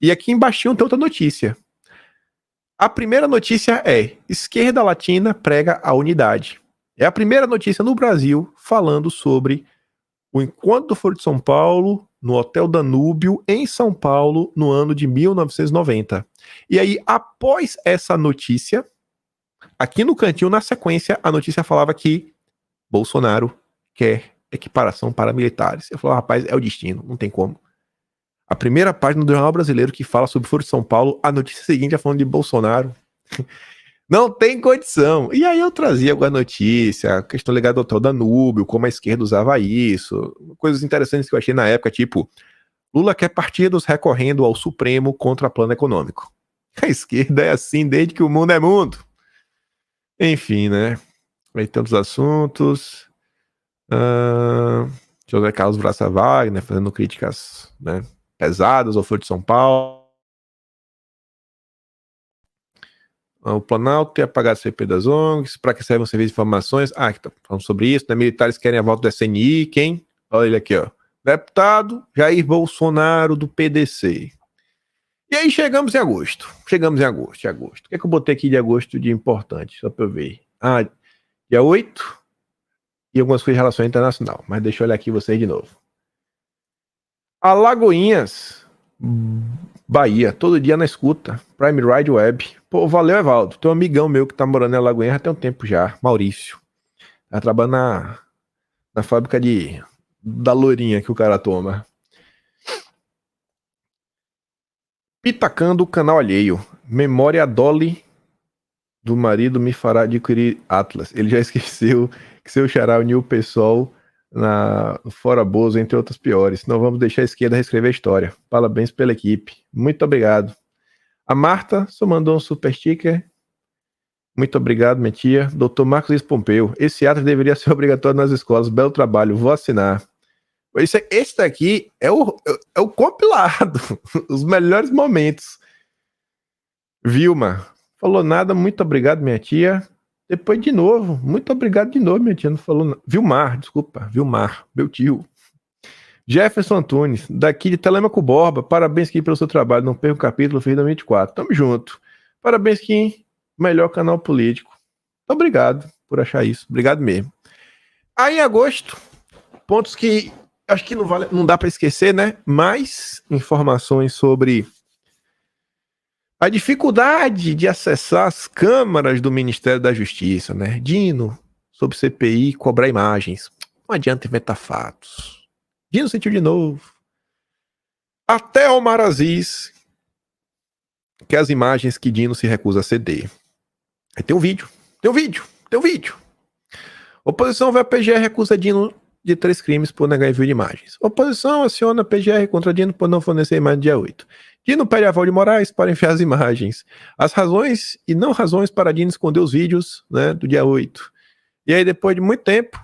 e aqui embaixo tem outra notícia. A primeira notícia é: Esquerda Latina prega a unidade. É a primeira notícia no Brasil falando sobre o encontro do Foro de São Paulo no Hotel Danúbio, em São Paulo, no ano de 1990. E aí, após essa notícia, aqui no cantinho, na sequência, a notícia falava que Bolsonaro quer equiparação para militares. Eu falei, rapaz, é o destino, não tem como. A primeira página do Jornal Brasileiro que fala sobre o Foro de São Paulo, a notícia seguinte é falando de Bolsonaro. Não tem condição. E aí eu trazia alguma notícia, a questão ligada ao Hotel Danúbio, como a esquerda usava isso, coisas interessantes que eu achei na época, tipo, Lula quer partidos recorrendo ao Supremo contra plano econômico. A esquerda é assim desde que o mundo é mundo. Enfim, né? Aí tantos assuntos. José Carlos Braça Wagner fazendo críticas, né, pesadas ao Foro de São Paulo. O Planalto ia pagar a CP das ONGs, para que serve um serviço de informações. Ah, que tá falando sobre isso, né? Militares querem a volta do SNI, quem? Olha ele aqui, ó. Deputado Jair Bolsonaro, do PDC. E aí chegamos em agosto. O que é que eu botei aqui de agosto de importante? Só para eu ver. Dia 8 e algumas coisas de relação internacional. Mas deixa eu olhar aqui vocês de novo. Alagoinhas, Bahia, todo dia na escuta. Prime Ride Web. Pô, valeu, Evaldo. Tem um amigão meu que tá morando em Alagoinha já tem um tempo já, Maurício. Tá trabalhando na fábrica da lourinha que o cara toma. Pitacando o canal alheio. Memória Dolly do marido me fará adquirir Atlas. Ele já esqueceu que seu xará uniu o pessoal no Fora Bozo, entre outras piores. Não vamos deixar a esquerda reescrever a história. Parabéns pela equipe. Muito obrigado. A Marta só mandou um super sticker. Muito obrigado, minha tia. Dr. Marcos Luiz Pompeu. Esse ato deveria ser obrigatório nas escolas. Belo trabalho. Vou assinar. Esse daqui é o compilado. Os melhores momentos. Vilma. Falou nada. Muito obrigado, minha tia. Depois de novo. Muito obrigado de novo, minha tia. Não falou não. Vilmar, desculpa. Vilmar, meu tio. Jefferson Antunes, daqui de Telêmaco Borba. Parabéns, Kim, pelo seu trabalho. Não perca o capítulo, fiz 2024. Tamo junto. Parabéns, Kim. Melhor canal político. Obrigado por achar isso. Obrigado mesmo. Aí em agosto, pontos que acho que não dá para esquecer, né? Mais informações sobre a dificuldade de acessar as câmaras do Ministério da Justiça, né? Dino, sobre CPI, cobrar imagens. Não adianta inventar fatos. Dino sentiu de novo. Até Omar Aziz, que as imagens que Dino se recusa a ceder. Aí tem um vídeo. Oposição vai a PGR recusa Dino de 3 crimes por negar envio de imagens. Oposição aciona PGR contra Dino por não fornecer imagem dia 8. Dino pede aval de Moraes para enviar as imagens. As razões e não razões para Dino esconder os vídeos, né, do dia 8. E aí, depois de muito tempo,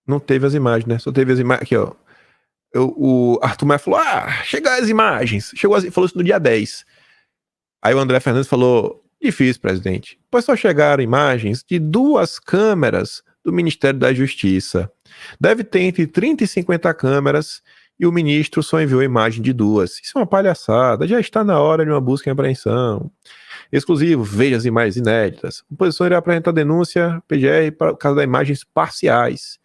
não teve as imagens, né? Só teve as imagens. Aqui, ó. O Arthur Maia falou: chegaram as imagens. Falou isso no dia 10. Aí o André Fernandes falou: difícil, presidente. Pois só chegaram imagens de 2 câmeras do Ministério da Justiça. Deve ter entre 30 e 50 câmeras e o ministro só enviou imagem de 2. Isso é uma palhaçada. Já está na hora de uma busca e apreensão. Exclusivo, veja as imagens inéditas. A oposição irá apresentar denúncia PGR para o caso das imagens parciais.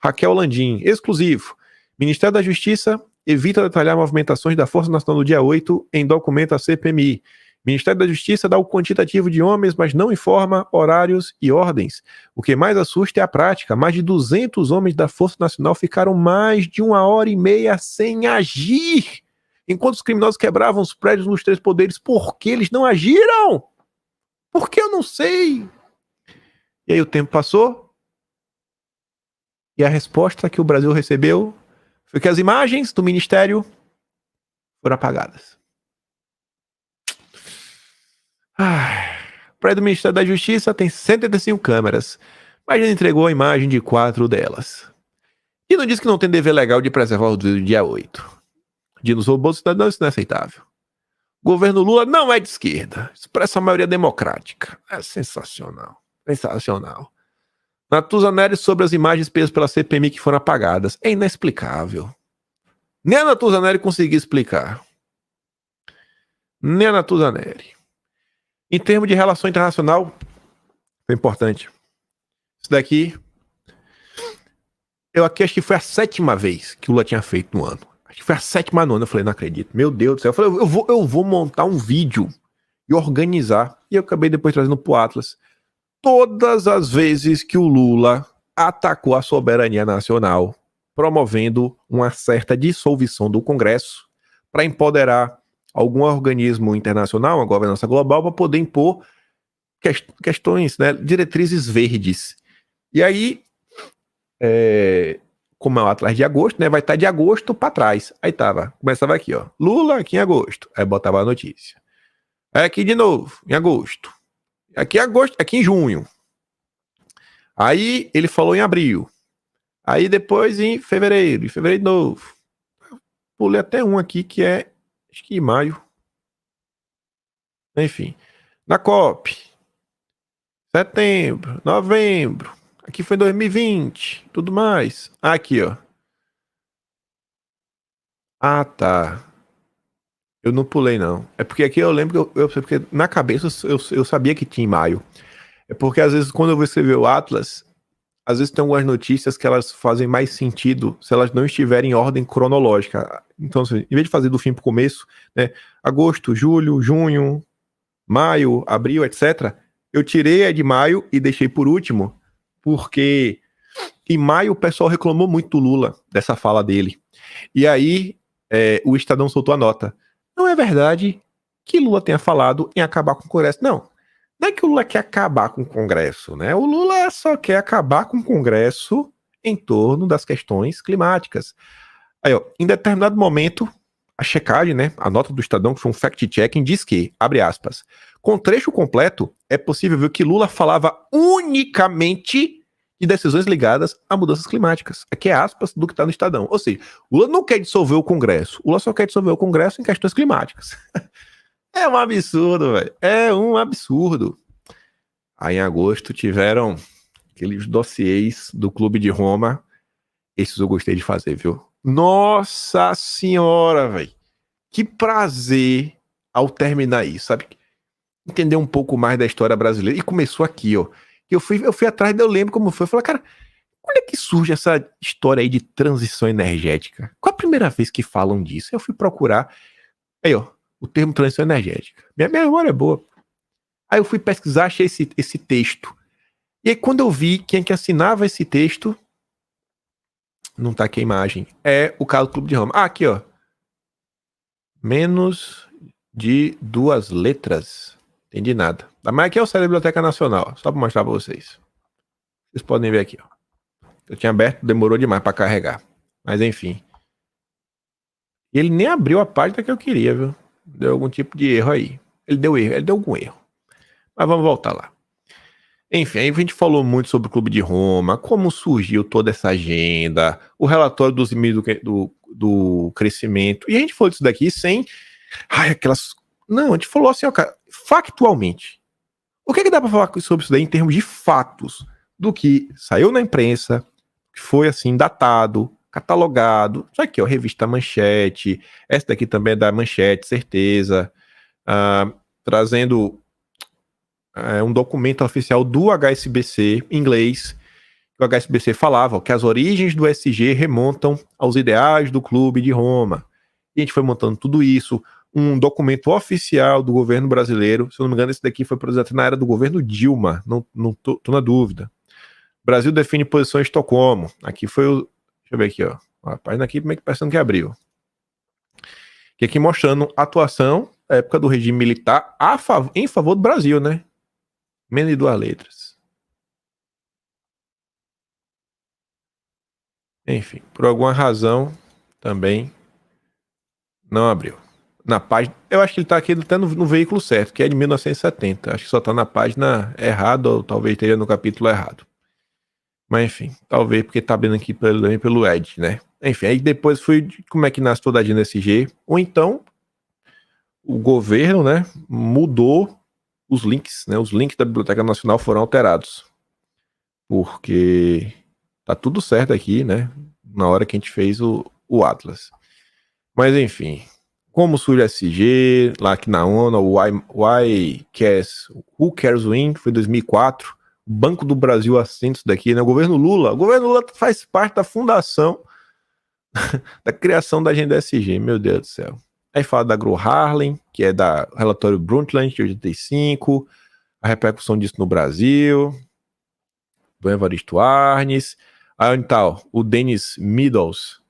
Raquel Landim, exclusivo. Ministério da Justiça evita detalhar movimentações da Força Nacional no dia 8 em documento à CPMI. Ministério da Justiça dá o quantitativo de homens, mas não informa horários e ordens. O que mais assusta é a prática. Mais de 200 homens da Força Nacional ficaram mais de 1h30 sem agir, enquanto os criminosos quebravam os prédios nos 3 poderes. Por que eles não agiram? Por que eu não sei? E aí o tempo passou, e a resposta que o Brasil recebeu foi que as imagens do Ministério foram apagadas. O prédio do Ministério da Justiça tem 185 câmeras, mas ele entregou a imagem de 4 delas. E não disse que não tem dever legal de preservar o dia 8. Dinos roubou cidadão, isso não é aceitável. O governo Lula não é de esquerda, expressa a maioria democrática. É sensacional. Sensacional. Natuzaneri sobre as imagens presas pela CPMI que foram apagadas. É inexplicável. Nem a Natuzaneri conseguiu explicar. Nem a Natuzaneri. Em termos de relação internacional, foi importante. Isso daqui, eu aqui acho que foi a 7ª vez que o Lula tinha feito no ano. Acho que foi a 7ª no ano. Eu falei, não acredito. Meu Deus do céu. Eu falei, eu vou montar um vídeo e organizar. E eu acabei depois trazendo pro Atlas. Todas as vezes que o Lula atacou a soberania nacional, promovendo uma certa dissolução do Congresso para empoderar algum organismo internacional, uma governança global, para poder impor questões, né, diretrizes verdes. E aí, como é o Atlas de agosto, né, vai estar de agosto para trás. Aí começava aqui, ó, Lula aqui em agosto. Aí botava a notícia. Aí aqui de novo, em agosto. Aqui em agosto, aqui em junho. Aí ele falou em abril. Aí depois em fevereiro. Em fevereiro de novo. Pulei até um aqui que é, acho que em maio. Enfim. Na COP. Setembro. Novembro. Aqui foi em 2020. Tudo mais. Aqui, ó. Ah, tá. Eu não pulei, não. É porque aqui eu lembro que porque na cabeça eu sabia que tinha em maio. É porque às vezes quando eu vou escrever o Atlas, às vezes tem algumas notícias que elas fazem mais sentido se elas não estiverem em ordem cronológica. Então, assim, em vez de fazer do fim para o começo, né, agosto, julho, junho, maio, abril, etc., eu tirei a de maio e deixei por último, porque em maio o pessoal reclamou muito do Lula, dessa fala dele. E aí o Estadão soltou a nota. Não é verdade que Lula tenha falado em acabar com o Congresso. Não é que o Lula quer acabar com o Congresso, né? O Lula só quer acabar com o Congresso em torno das questões climáticas. Aí, ó, em determinado momento, a checagem, né, a nota do Estadão, que foi um fact-checking, diz que, abre aspas, com trecho completo, é possível ver que Lula falava unicamente de decisões ligadas a mudanças climáticas. Aqui é aspas do que está no Estadão. Ou seja, o Lula não quer dissolver o Congresso. O Lula só quer dissolver o Congresso em questões climáticas. É um absurdo, velho. É um absurdo. Aí em agosto tiveram aqueles dossiês do Clube de Roma. Esses eu gostei de fazer, viu? Nossa senhora, velho. Que prazer ao terminar isso, sabe? Entender um pouco mais da história brasileira. E começou aqui, ó. Eu fui atrás, eu lembro como foi. Eu falei, cara, quando é que surge essa história aí de transição energética? Qual a primeira vez que falam disso? Eu fui procurar. Aí, ó, o termo transição energética. Minha memória é boa. Aí eu fui pesquisar, achei esse texto. E aí, quando eu vi quem é que assinava esse texto, não tá aqui a imagem, é o cara do Clube de Roma. Ah, aqui, ó. Menos de 2 letras. Entendi nada. Mas aqui é o site da Biblioteca Nacional, só pra mostrar pra vocês. Vocês podem ver aqui, ó. Eu tinha aberto, demorou demais pra carregar. Mas enfim. Ele nem abriu a página que eu queria, viu? Deu algum tipo de erro aí. Ele deu algum erro. Mas vamos voltar lá. Enfim, aí a gente falou muito sobre o Clube de Roma, como surgiu toda essa agenda, o relatório dos limites do crescimento. E a gente falou disso daqui sem. Ai, aquelas. Não, a gente falou assim, ó, cara, factualmente. O que é que dá pra falar sobre isso daí em termos de fatos? Do que saiu na imprensa, que foi assim, datado, catalogado. Isso aqui, ó, revista Manchete. Essa daqui também é da Manchete, certeza. Trazendo um documento oficial do HSBC, em inglês. O HSBC falava que as origens do SG remontam aos ideais do Clube de Roma. E a gente foi montando tudo isso. Um documento oficial do governo brasileiro. Se eu não me engano, esse daqui foi produzido na era do governo Dilma. Não tô na dúvida. Brasil define posição em Estocolmo. Aqui foi o. Deixa eu ver aqui, ó. A página aqui, como é que pensando que abriu. Que aqui mostrando a atuação da época do regime militar em favor do Brasil, né? Menos de 2 letras. Enfim, por alguma razão também não abriu. Na página. Eu acho que ele tá aqui até no veículo certo, que é de 1970. Acho que só tá na página errada, ou talvez esteja no capítulo errado. Mas enfim, talvez porque tá abrindo aqui pelo Edge, né? Enfim, aí depois fui como é que nasce toda a DNSG. Ou então, o governo, né, mudou os links, né? Os links da Biblioteca Nacional foram alterados. Porque tá tudo certo aqui, né? Na hora que a gente fez o Atlas. Mas enfim, como surge o SG, lá aqui na ONU, Who Cares Win, que foi em 2004, o Banco do Brasil assenta isso daqui, né? O governo Lula faz parte da fundação, da criação da agenda SG, meu Deus do céu. Aí fala da Gro Harlem, que é da relatório Brundtland de 85, a repercussão disso no Brasil, do Evaristo Arnes, aí então, o Dennis Meadows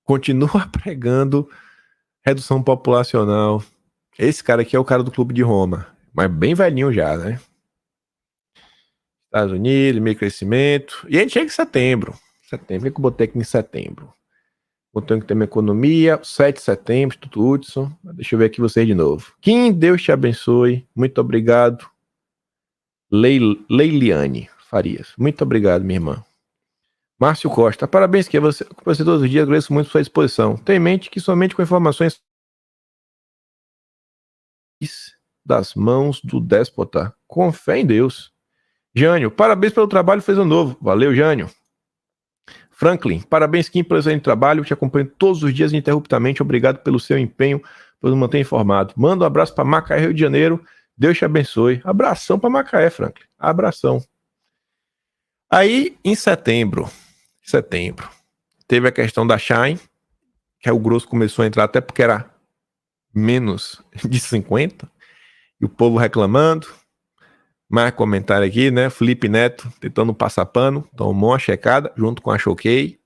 continua pregando redução populacional. Esse cara aqui é o cara do Clube de Roma, mas bem velhinho já, né? Estados Unidos, meio crescimento. E a gente chega em setembro. Setembro, o que eu botei aqui em setembro? Botei que tem uma economia, 7 de setembro, tudo Hudson. Deixa eu ver aqui vocês de novo. Que Deus te abençoe. Muito obrigado. Leiliane Farias. Muito obrigado, minha irmã. Márcio Costa. Parabéns que você todos os dias. Agradeço muito sua exposição. Tenha em mente que somente com informações das mãos do déspota. Com fé em Deus. Jânio, parabéns pelo trabalho fez um novo. Valeu, Jânio. Franklin, parabéns, Kim, pelo excelente trabalho. Te acompanho todos os dias ininterruptamente. Obrigado pelo seu empenho, por nos manter informado. Manda um abraço para Macaé, Rio de Janeiro. Deus te abençoe. Abração para Macaé, Franklin. Abração. Aí, em setembro, teve a questão da Shine, que o grosso começou a entrar até porque era menos de 50, e o povo reclamando. Mais comentário aqui, né? Felipe Neto tentando passar pano, tomou uma checada junto com a Choquei.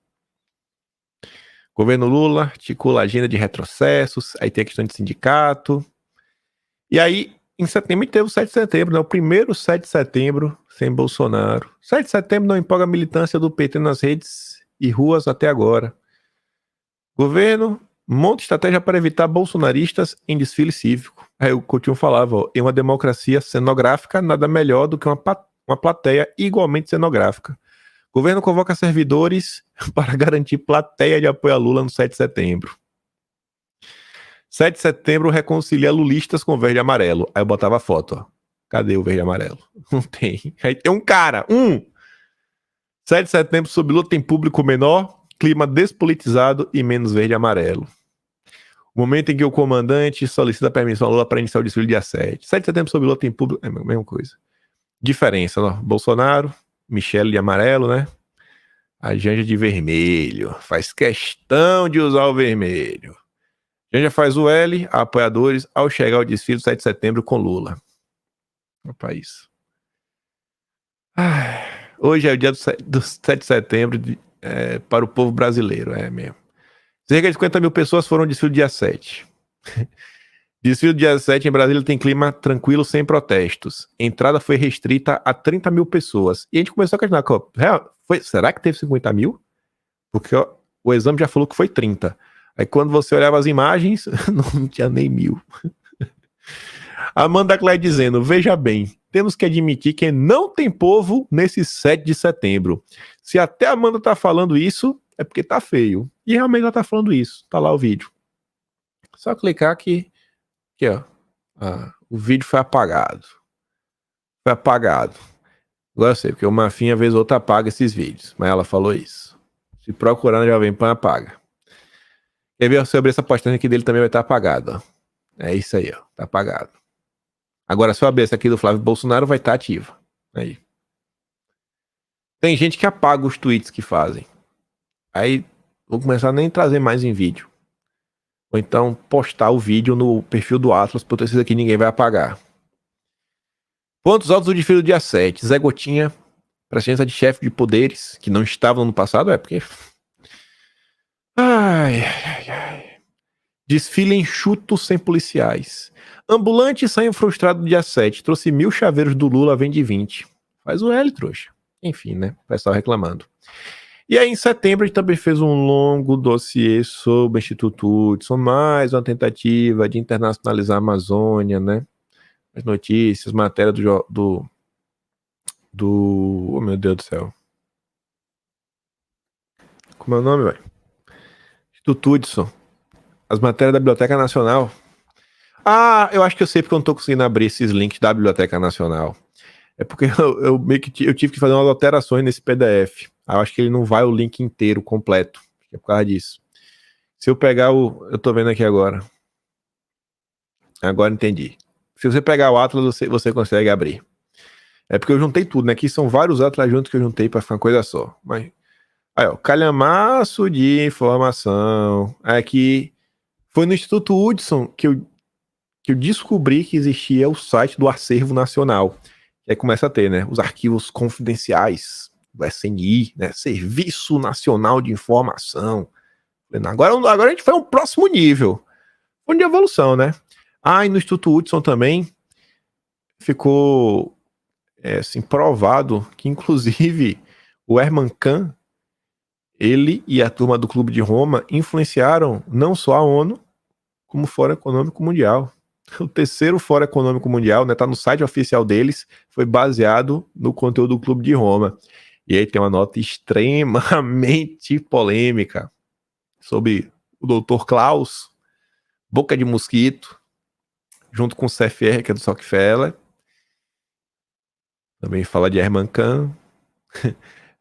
Governo Lula articula a agenda de retrocessos, aí tem a questão de sindicato. E aí, em setembro, teve o 7 de setembro, né? O primeiro 7 de setembro sem Bolsonaro. 7 de setembro não empolga a militância do PT nas redes e ruas até agora. Governo monta estratégia para evitar bolsonaristas em desfile cívico. Aí o Coutinho falava, ó, em uma democracia cenográfica, nada melhor do que uma plateia igualmente cenográfica. Governo convoca servidores para garantir plateia de apoio a Lula no 7 de setembro. 7 de setembro reconcilia lulistas com verde e amarelo. Aí eu botava a foto, ó. Cadê o verde e amarelo? Não tem. Aí tem um cara, 7 de setembro, sob luta em público menor, clima despolitizado e menos verde e amarelo. O momento em que o comandante solicita permissão a Lula para iniciar o desfile dia 7. 7 de setembro, sob luta em público, é a mesma coisa. Diferença, ó. Bolsonaro, Michele de amarelo, né? A Janja de vermelho. Faz questão de usar o vermelho. Janja faz o L, a apoiadores, ao chegar ao desfile do 7 de setembro com Lula. Opa, isso. Hoje é o dia do 7 de setembro para o povo brasileiro, é mesmo. Cerca de 50 mil pessoas foram ao desfile dia 7. Desfile dia 7 em Brasília tem clima tranquilo, sem protestos. Entrada foi restrita a 30 mil pessoas. E a gente começou a questionar, será que teve 50 mil? Porque o exame já falou que foi 30. Aí quando você olhava as imagens, não tinha nem 1000. Amanda Clay dizendo, veja bem, temos que admitir que não tem povo nesse 7 de setembro. Se até a Amanda tá falando isso, é porque tá feio. E realmente ela tá falando isso. Tá lá o vídeo. Só clicar aqui, ó. O vídeo foi apagado. Foi apagado. Agora eu sei, porque uma finha vez ou outra apaga esses vídeos. Mas ela falou isso. Se procurar na Jovem Pan, apaga. Quer ver sobre essa postagem aqui dele também vai estar apagado, ó. É isso aí, ó. Tá apagado. Agora, se eu abrir essa aqui do Flávio Bolsonaro, vai estar ativa. Aí. Tem gente que apaga os tweets que fazem. Aí, vou começar a nem trazer mais em vídeo. Ou então, postar o vídeo no perfil do Atlas, por ter sido aqui ninguém vai apagar. Pontos altos do desfile do dia 7. Zé Gotinha, presença de chefe de poderes, que não estava no ano passado, porque... Ai. Desfile enxuto sem policiais. Ambulante saiu frustrado no dia 7. Trouxe 1000 chaveiros do Lula, vende 20. Faz o L, trouxa. Enfim, né? O pessoal reclamando. E aí, em setembro, a gente também fez um longo dossiê sobre o Instituto Hudson, mais uma tentativa de internacionalizar a Amazônia, né? As notícias, matéria do oh, meu Deus do céu. Como é o nome, velho? Instituto Hudson. As matérias da Biblioteca Nacional. Eu acho que eu sei porque eu não tô conseguindo abrir esses links da Biblioteca Nacional. É porque eu meio que eu tive que fazer umas alterações nesse PDF. Eu acho que ele não vai o link inteiro, completo. É por causa disso. Se eu pegar eu tô vendo aqui agora. Agora entendi. Se você pegar o Atlas, você consegue abrir. É porque eu juntei tudo, né? Aqui são vários Atlas juntos que eu juntei pra ficar uma coisa só. Mas... Aí, ó. Calhamaço de informação. Aqui... Foi no Instituto Hudson que eu descobri que existia o site do Acervo Nacional. E aí começa a ter, né? Os arquivos confidenciais do SNI, né? Serviço Nacional de Informação. Agora a gente foi um próximo nível. Foi de evolução, né? E no Instituto Hudson também ficou assim, provado que, inclusive, o Herman Kahn, ele e a turma do Clube de Roma influenciaram não só a ONU, como o Fórum Econômico Mundial. O terceiro Fórum Econômico Mundial, né, tá no site oficial deles, foi baseado no conteúdo do Clube de Roma. E aí tem uma nota extremamente polêmica sobre o Dr. Klaus, Boca de Mosquito, junto com o CFR, que é do Rockefeller. Também fala de Herman Kahn,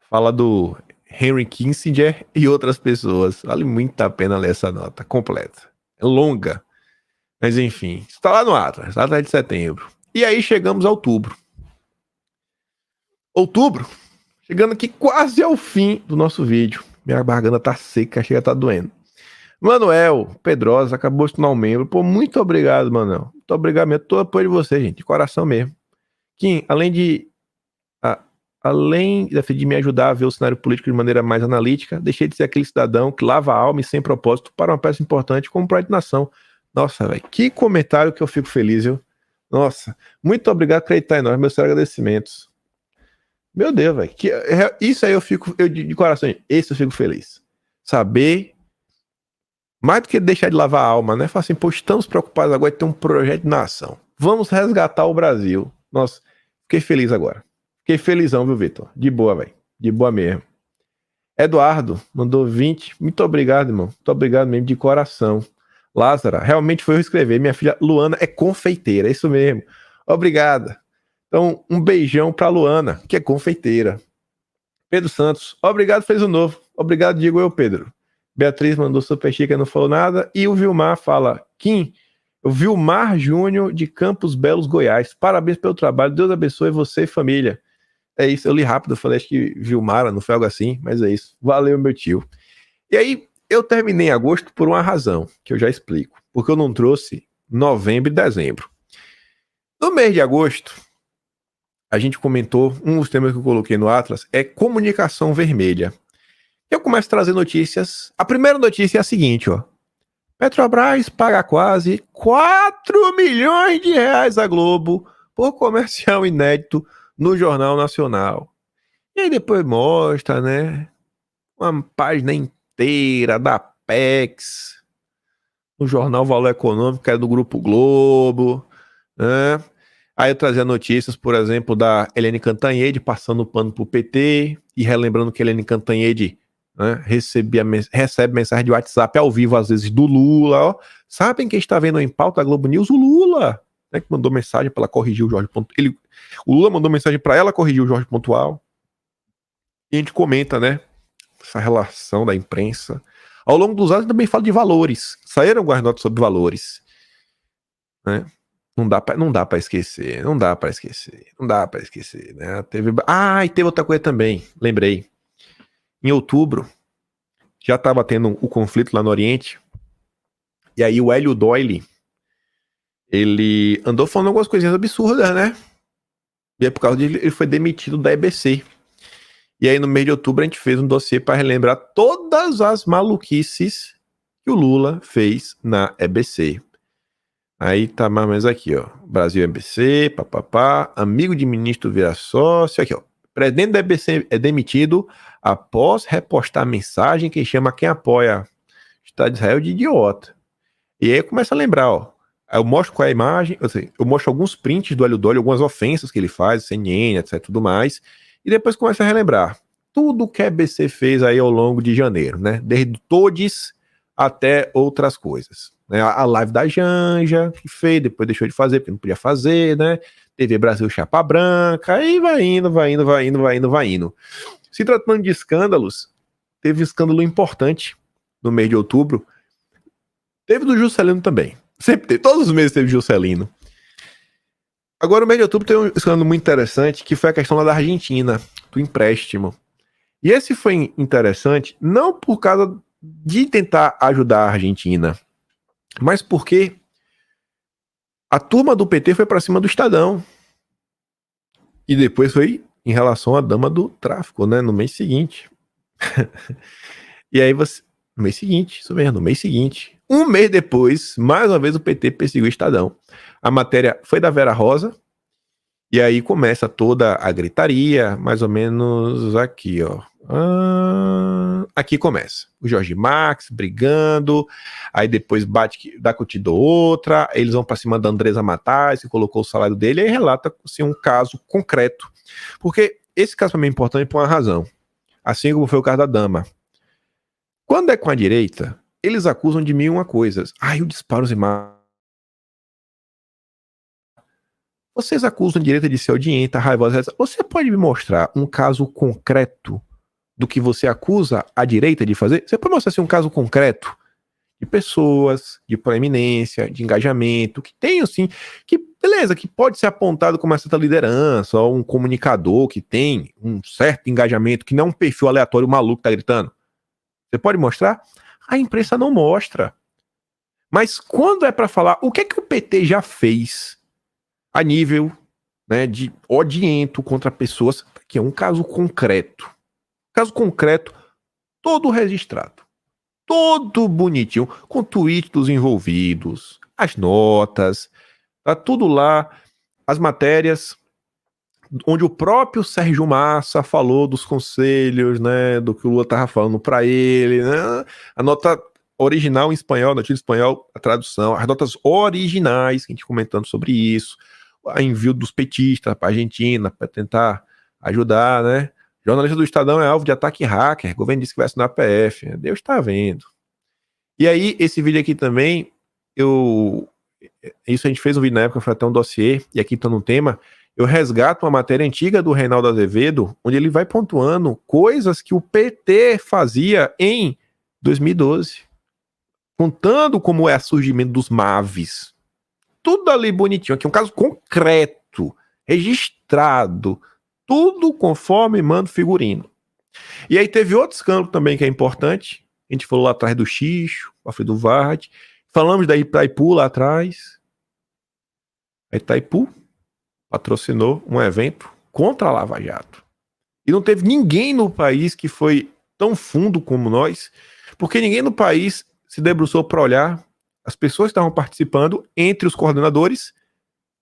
fala do Henry Kissinger e outras pessoas. Vale muito a pena ler essa nota completa. É longa, mas enfim, está lá no Atlas, data de setembro. E aí chegamos a outubro. Chegando aqui quase ao fim do nosso vídeo. Minha garganta tá seca, chega a tá doendo. Manuel Pedrosa acabou de se tornar um membro. Pô, muito obrigado, Manuel. Muito obrigado mesmo. Todo apoio de você, gente, de coração mesmo. Kim, além de me ajudar a ver o cenário político de maneira mais analítica, deixei de ser aquele cidadão que lava a alma e sem propósito para uma peça importante como Pride Nação. Nossa, velho, que comentário que eu fico feliz, viu? Nossa, muito obrigado, acreditar em nós, meus agradecimentos. Meu Deus, velho, isso aí eu de coração, esse eu fico feliz. Saber, mais do que deixar de lavar a alma, né? Falar assim, pô, estamos preocupados agora de ter um projeto de nação. Vamos resgatar o Brasil. Nossa, fiquei feliz agora. Fiquei felizão, viu, Vitor? De boa, velho. De boa mesmo. Eduardo mandou 20. Muito obrigado, irmão. Muito obrigado mesmo, de coração. Lázara, realmente foi eu escrever. Minha filha Luana é confeiteira. É isso mesmo. Obrigada. Então, um beijão pra Luana, que é confeiteira. Pedro Santos, obrigado, fez o novo. Obrigado, digo eu, Pedro. Beatriz mandou super chique, não falou nada. E o Vilmar fala, Kim, o Vilmar Júnior de Campos Belos, Goiás. Parabéns pelo trabalho, Deus abençoe você e família. É isso, eu li rápido, falei acho que Vilmara, não foi algo assim, mas é isso. Valeu, meu tio. E aí, eu terminei agosto por uma razão, que eu já explico. Porque eu não trouxe novembro e dezembro. No mês de agosto, a gente comentou, um dos temas que eu coloquei no Atlas é comunicação vermelha. Eu começo a trazer notícias. A primeira notícia é a seguinte, ó. Petrobras paga quase 4 milhões de reais à Globo por comercial inédito no Jornal Nacional. E aí depois mostra, né, uma página inteira da PEX, no Jornal Valor Econômico, que é do Grupo Globo, né? Aí eu trazia notícias, por exemplo, da Helene Cantanhede passando o pano pro PT e relembrando que Helene Cantanhede, né, recebe mensagem de WhatsApp ao vivo, às vezes, do Lula. Ó. Sabem quem está vendo em pauta da Globo News? O Lula, né, que mandou mensagem para ela corrigir o Jorge Pontual. O Lula mandou mensagem para ela corrigir o Jorge Pontual. E a gente comenta, né, essa relação da imprensa. Ao longo dos anos também fala de valores. Saíram algumas notas sobre valores, né? Não dá para esquecer, não dá para esquecer, né? E teve outra coisa também, lembrei. Em outubro, já estava tendo o conflito lá no Oriente, e aí o Hélio Doyle, ele andou falando algumas coisinhas absurdas, né? E aí por causa disso ele foi demitido da EBC. E aí no mês de outubro a gente fez um dossiê para relembrar todas as maluquices que o Lula fez na EBC. Aí tá mais ou menos aqui, ó. Brasil EBC, papapá, amigo de ministro vira sócio. Aqui, ó. Presidente da EBC é demitido após repostar mensagem que chama quem apoia o Estado de Israel de idiota. E aí começa a lembrar, ó. Eu mostro qual é a imagem, eu mostro alguns prints do Hélio Doyle, algumas ofensas que ele faz, CNN, etc, tudo mais. E depois começa a relembrar tudo que a EBC fez aí ao longo de janeiro, né? Desde todes até outras coisas. A live da Janja, que fez, depois deixou de fazer, porque não podia fazer, né? TV Brasil Chapa Branca, aí vai indo. Se tratando de escândalos, teve um escândalo importante no mês de outubro. Teve do Juscelino também. Sempre teve, todos os meses teve Juscelino. Agora, no mês de outubro, tem um escândalo muito interessante, que foi a questão lá da Argentina, do empréstimo. E esse foi interessante, não por causa de tentar ajudar a Argentina, mas porque a turma do PT foi para cima do Estadão. E depois foi em relação à dama do tráfico, né? No mês seguinte. E aí você... No mês seguinte, isso mesmo, no mês seguinte. Um mês depois, mais uma vez o PT perseguiu o Estadão. A matéria foi da Vera Rosa. E aí começa toda a gritaria, mais ou menos aqui, ó. Aqui começa. O Jorge Marques brigando, aí depois bate, dá que eu te dou outra, eles vão para cima da Andresa Matais, que colocou o salário dele, e aí relata assim, um caso concreto. Porque esse caso para mim é importante por uma razão. Assim como foi o caso da dama. Quando é com a direita, eles acusam de mil e uma coisas. O disparo e imagens. Vocês acusam a direita de ser odienta, raivosa. Você pode me mostrar um caso concreto do que você acusa a direita de fazer? Você pode mostrar assim, um caso concreto de pessoas, de proeminência, de engajamento, que tem assim, que beleza, que pode ser apontado como uma certa liderança, ou um comunicador que tem um certo engajamento, que não é um perfil aleatório maluco que tá gritando. Você pode mostrar? A imprensa não mostra. Mas quando é para falar o que é que o PT já fez a nível, né, de odiento contra pessoas, que é um caso concreto. Caso concreto, todo registrado. Todo bonitinho, com tweet dos envolvidos, as notas, tá tudo lá, as matérias, onde o próprio Sérgio Massa falou dos conselhos, né, do que o Lula tava falando para ele, né, a nota original em espanhol, notícia em espanhol, a tradução, as notas originais, a gente comentando sobre isso, a envio dos petistas para a Argentina, para tentar ajudar, né? Jornalista do Estadão é alvo de ataque hacker, o governo disse que vai assinar a PF, Deus está vendo. E aí, esse vídeo aqui também, isso a gente fez um vídeo na época, foi até um dossiê, e aqui tá no tema, eu resgato uma matéria antiga do Reinaldo Azevedo, onde ele vai pontuando coisas que o PT fazia em 2012, contando como é o surgimento dos MAVs. Tudo ali bonitinho, aqui um caso concreto, registrado, tudo conforme manda o figurino. E aí teve outro escândalo também que é importante, a gente falou lá atrás do Xixo, Alfredo Vardi, falamos da Itaipu lá atrás. A Itaipu patrocinou um evento contra a Lava Jato. E não teve ninguém no país que foi tão fundo como nós, porque ninguém no país se debruçou para olhar as pessoas que estavam participando, entre os coordenadores,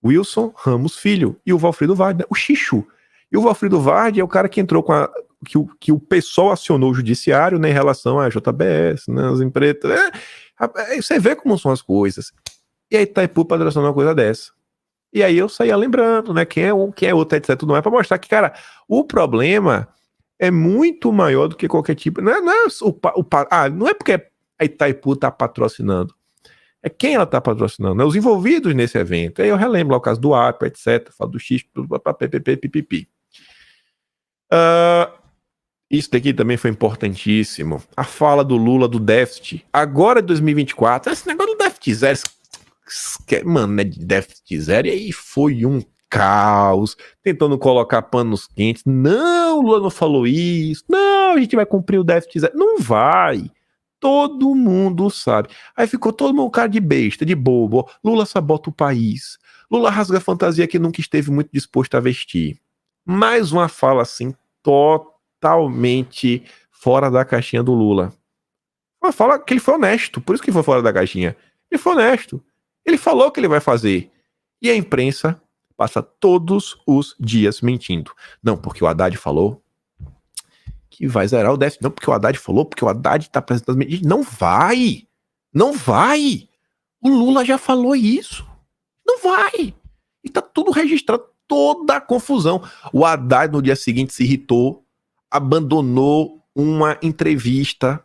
Wilson Ramos Filho e o Valfrido Vardi, o Xixo. E o Valfrido Vardi é o cara que entrou com que o pessoal acionou o judiciário, né, em relação à JBS, né, as empresas. Você vê como são as coisas. E a Itaipu patrocinou uma coisa dessa. E aí eu saía lembrando, né, quem é um, quem é outro, etc. Tudo mais, pra mostrar que, cara, o problema é muito maior do que qualquer tipo. Não é porque a Itaipu tá patrocinando. É quem ela tá patrocinando, né? Os envolvidos nesse evento. Aí eu relembro lá o caso do APA, etc. Falo do X, pipipi. Isso daqui também foi importantíssimo. A fala do Lula do déficit. Agora, 2024, esse negócio do déficit zero, mano, né, de déficit zero, e aí foi um caos, tentando colocar panos quentes. Não, Lula não falou isso. Não, a gente vai cumprir o déficit zero. Não vai. Todo mundo sabe. Aí ficou todo mundo cara de besta, de bobo. Lula sabota o país. Lula rasga a fantasia que nunca esteve muito disposto a vestir. Mais uma fala assim, totalmente fora da caixinha do Lula. Uma fala que ele foi honesto, por isso que foi fora da caixinha. Ele foi honesto. Ele falou o que ele vai fazer. E a imprensa passa todos os dias mentindo. Não, porque o Haddad falou que vai zerar o déficit. Não, porque o Haddad falou, porque o Haddad tá apresentando medidas. Não vai! Não vai! O Lula já falou isso. Não vai! E tá tudo registrado, toda a confusão. O Haddad no dia seguinte se irritou, abandonou uma entrevista.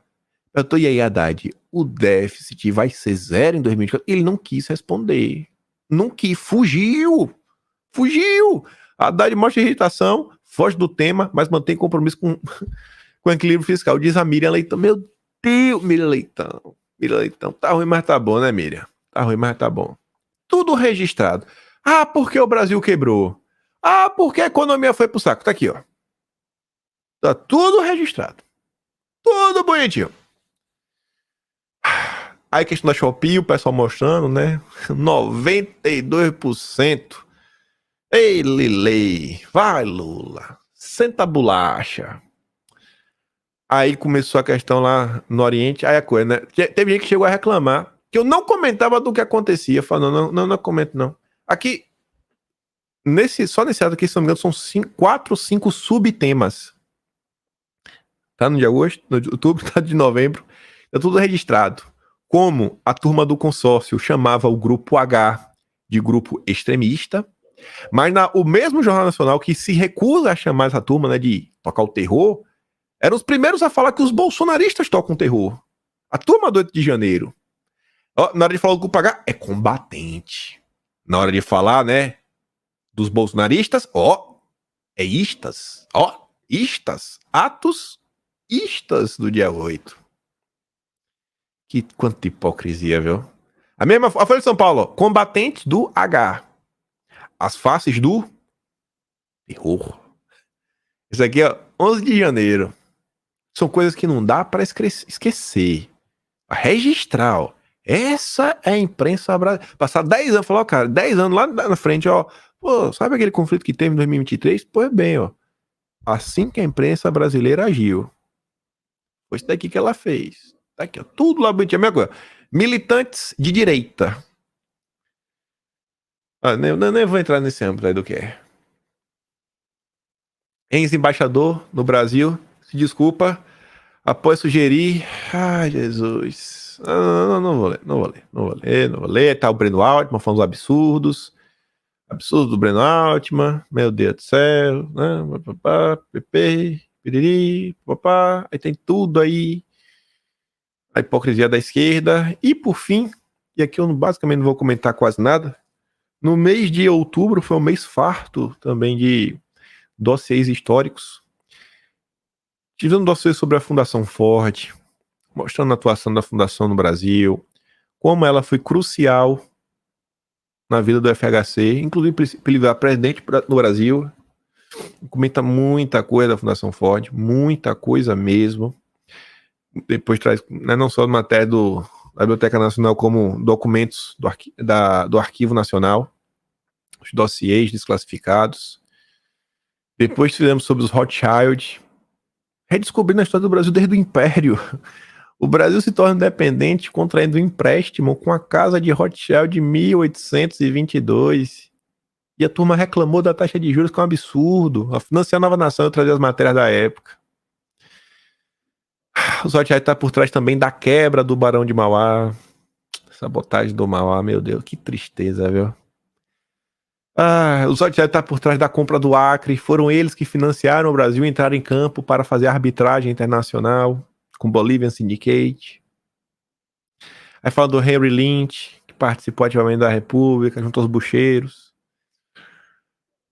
Eu tô, e aí, Haddad, o déficit vai ser zero em 2024? Ele não quis responder. Não quis, fugiu! Fugiu! Haddad mostra irritação, foge do tema, mas mantém compromisso com o equilíbrio fiscal. Diz a Miriam Leitão. Meu Deus, Miriam Leitão. Miriam Leitão. Tá ruim, mas tá bom, né, Miriam? Tá ruim, mas tá bom. Tudo registrado. Ah, porque o Brasil quebrou. Ah, porque a economia foi pro saco. Tá aqui, ó. Tá tudo registrado. Tudo bonitinho. Aí a questão da Shopee, o pessoal mostrando, né? 92%. Ei, Lilei. Vai, Lula. Senta a bolacha. Aí começou a questão lá no Oriente. Aí a coisa, né? Teve gente que chegou a reclamar que eu não comentava do que acontecia. Falando, não comento, não. Aqui, só nesse ato aqui, se não me engano, são 4 ou 5 subtemas. Tá no dia de agosto, no outubro, tá de novembro. Tá tudo registrado. Como a turma do consórcio chamava o grupo H de grupo extremista, mas o mesmo Jornal Nacional que se recusa a chamar essa turma, né, de tocar o terror, eram os primeiros a falar que os bolsonaristas tocam terror. A turma do 8 de janeiro. Ó, na hora de falar do grupo H, é combatente. Na hora de falar, né, dos bolsonaristas, ó, é istas. Ó, istas. Atos istas do dia 8. Que quanta hipocrisia, viu? A Folha de São Paulo, ó, combatentes do H. As faces do terror. Isso aqui, ó, 11 de janeiro. São coisas que não dá para esquecer. Pra registrar, ó. Essa é a imprensa brasileira. Passar 10 anos, falar, ó, cara, 10 anos lá na frente, ó. Pô, sabe aquele conflito que teve em 2023? Pois bem, ó. Assim que a imprensa brasileira agiu. Foi isso daqui que ela fez. Tá aqui, ó. Tudo lá bonitinho. A mesma coisa. Militantes de direita. Ah, nem vou entrar nesse âmbito aí do que é. Ex-embaixador no Brasil se desculpa após sugerir. Ai, Jesus. Não vou ler. Tá o Breno Altman falando os absurdos. Absurdo do Breno Altman. Meu Deus do céu. Né? Piriri, papá. Aí tem tudo aí. A hipocrisia da esquerda. E por fim, e aqui eu basicamente não vou comentar quase nada, No mês de outubro foi um mês farto também de dossiês históricos. Tivemos dossiês sobre a Fundação Ford, mostrando a atuação da Fundação no Brasil, como ela foi crucial na vida do FHC, inclusive para ele virar presidente no Brasil. Comenta muita coisa da Fundação Ford, muita coisa mesmo. Depois traz, né, não só matéria da Biblioteca Nacional, como documentos do Arquivo Nacional, os dossiês desclassificados. Depois fizemos sobre os Rothschild, redescobrindo a história do Brasil desde o Império. O Brasil se torna independente contraindo um empréstimo com a casa de Rothschild de 1822. E a turma reclamou da taxa de juros, que é um absurdo. A Financiar a Nova Nação, eu trazia as matérias da época. Os Rothschild tá por trás também da quebra do Barão de Mauá. Sabotagem do Mauá, meu Deus, que tristeza, viu? Os Rothschild tá por trás da compra do Acre. Foram eles que financiaram o Brasil entrar em campo para fazer arbitragem internacional com Bolivian Syndicate. Aí fala do Henry Lynch, que participou ativamente da República, junto aos bucheiros.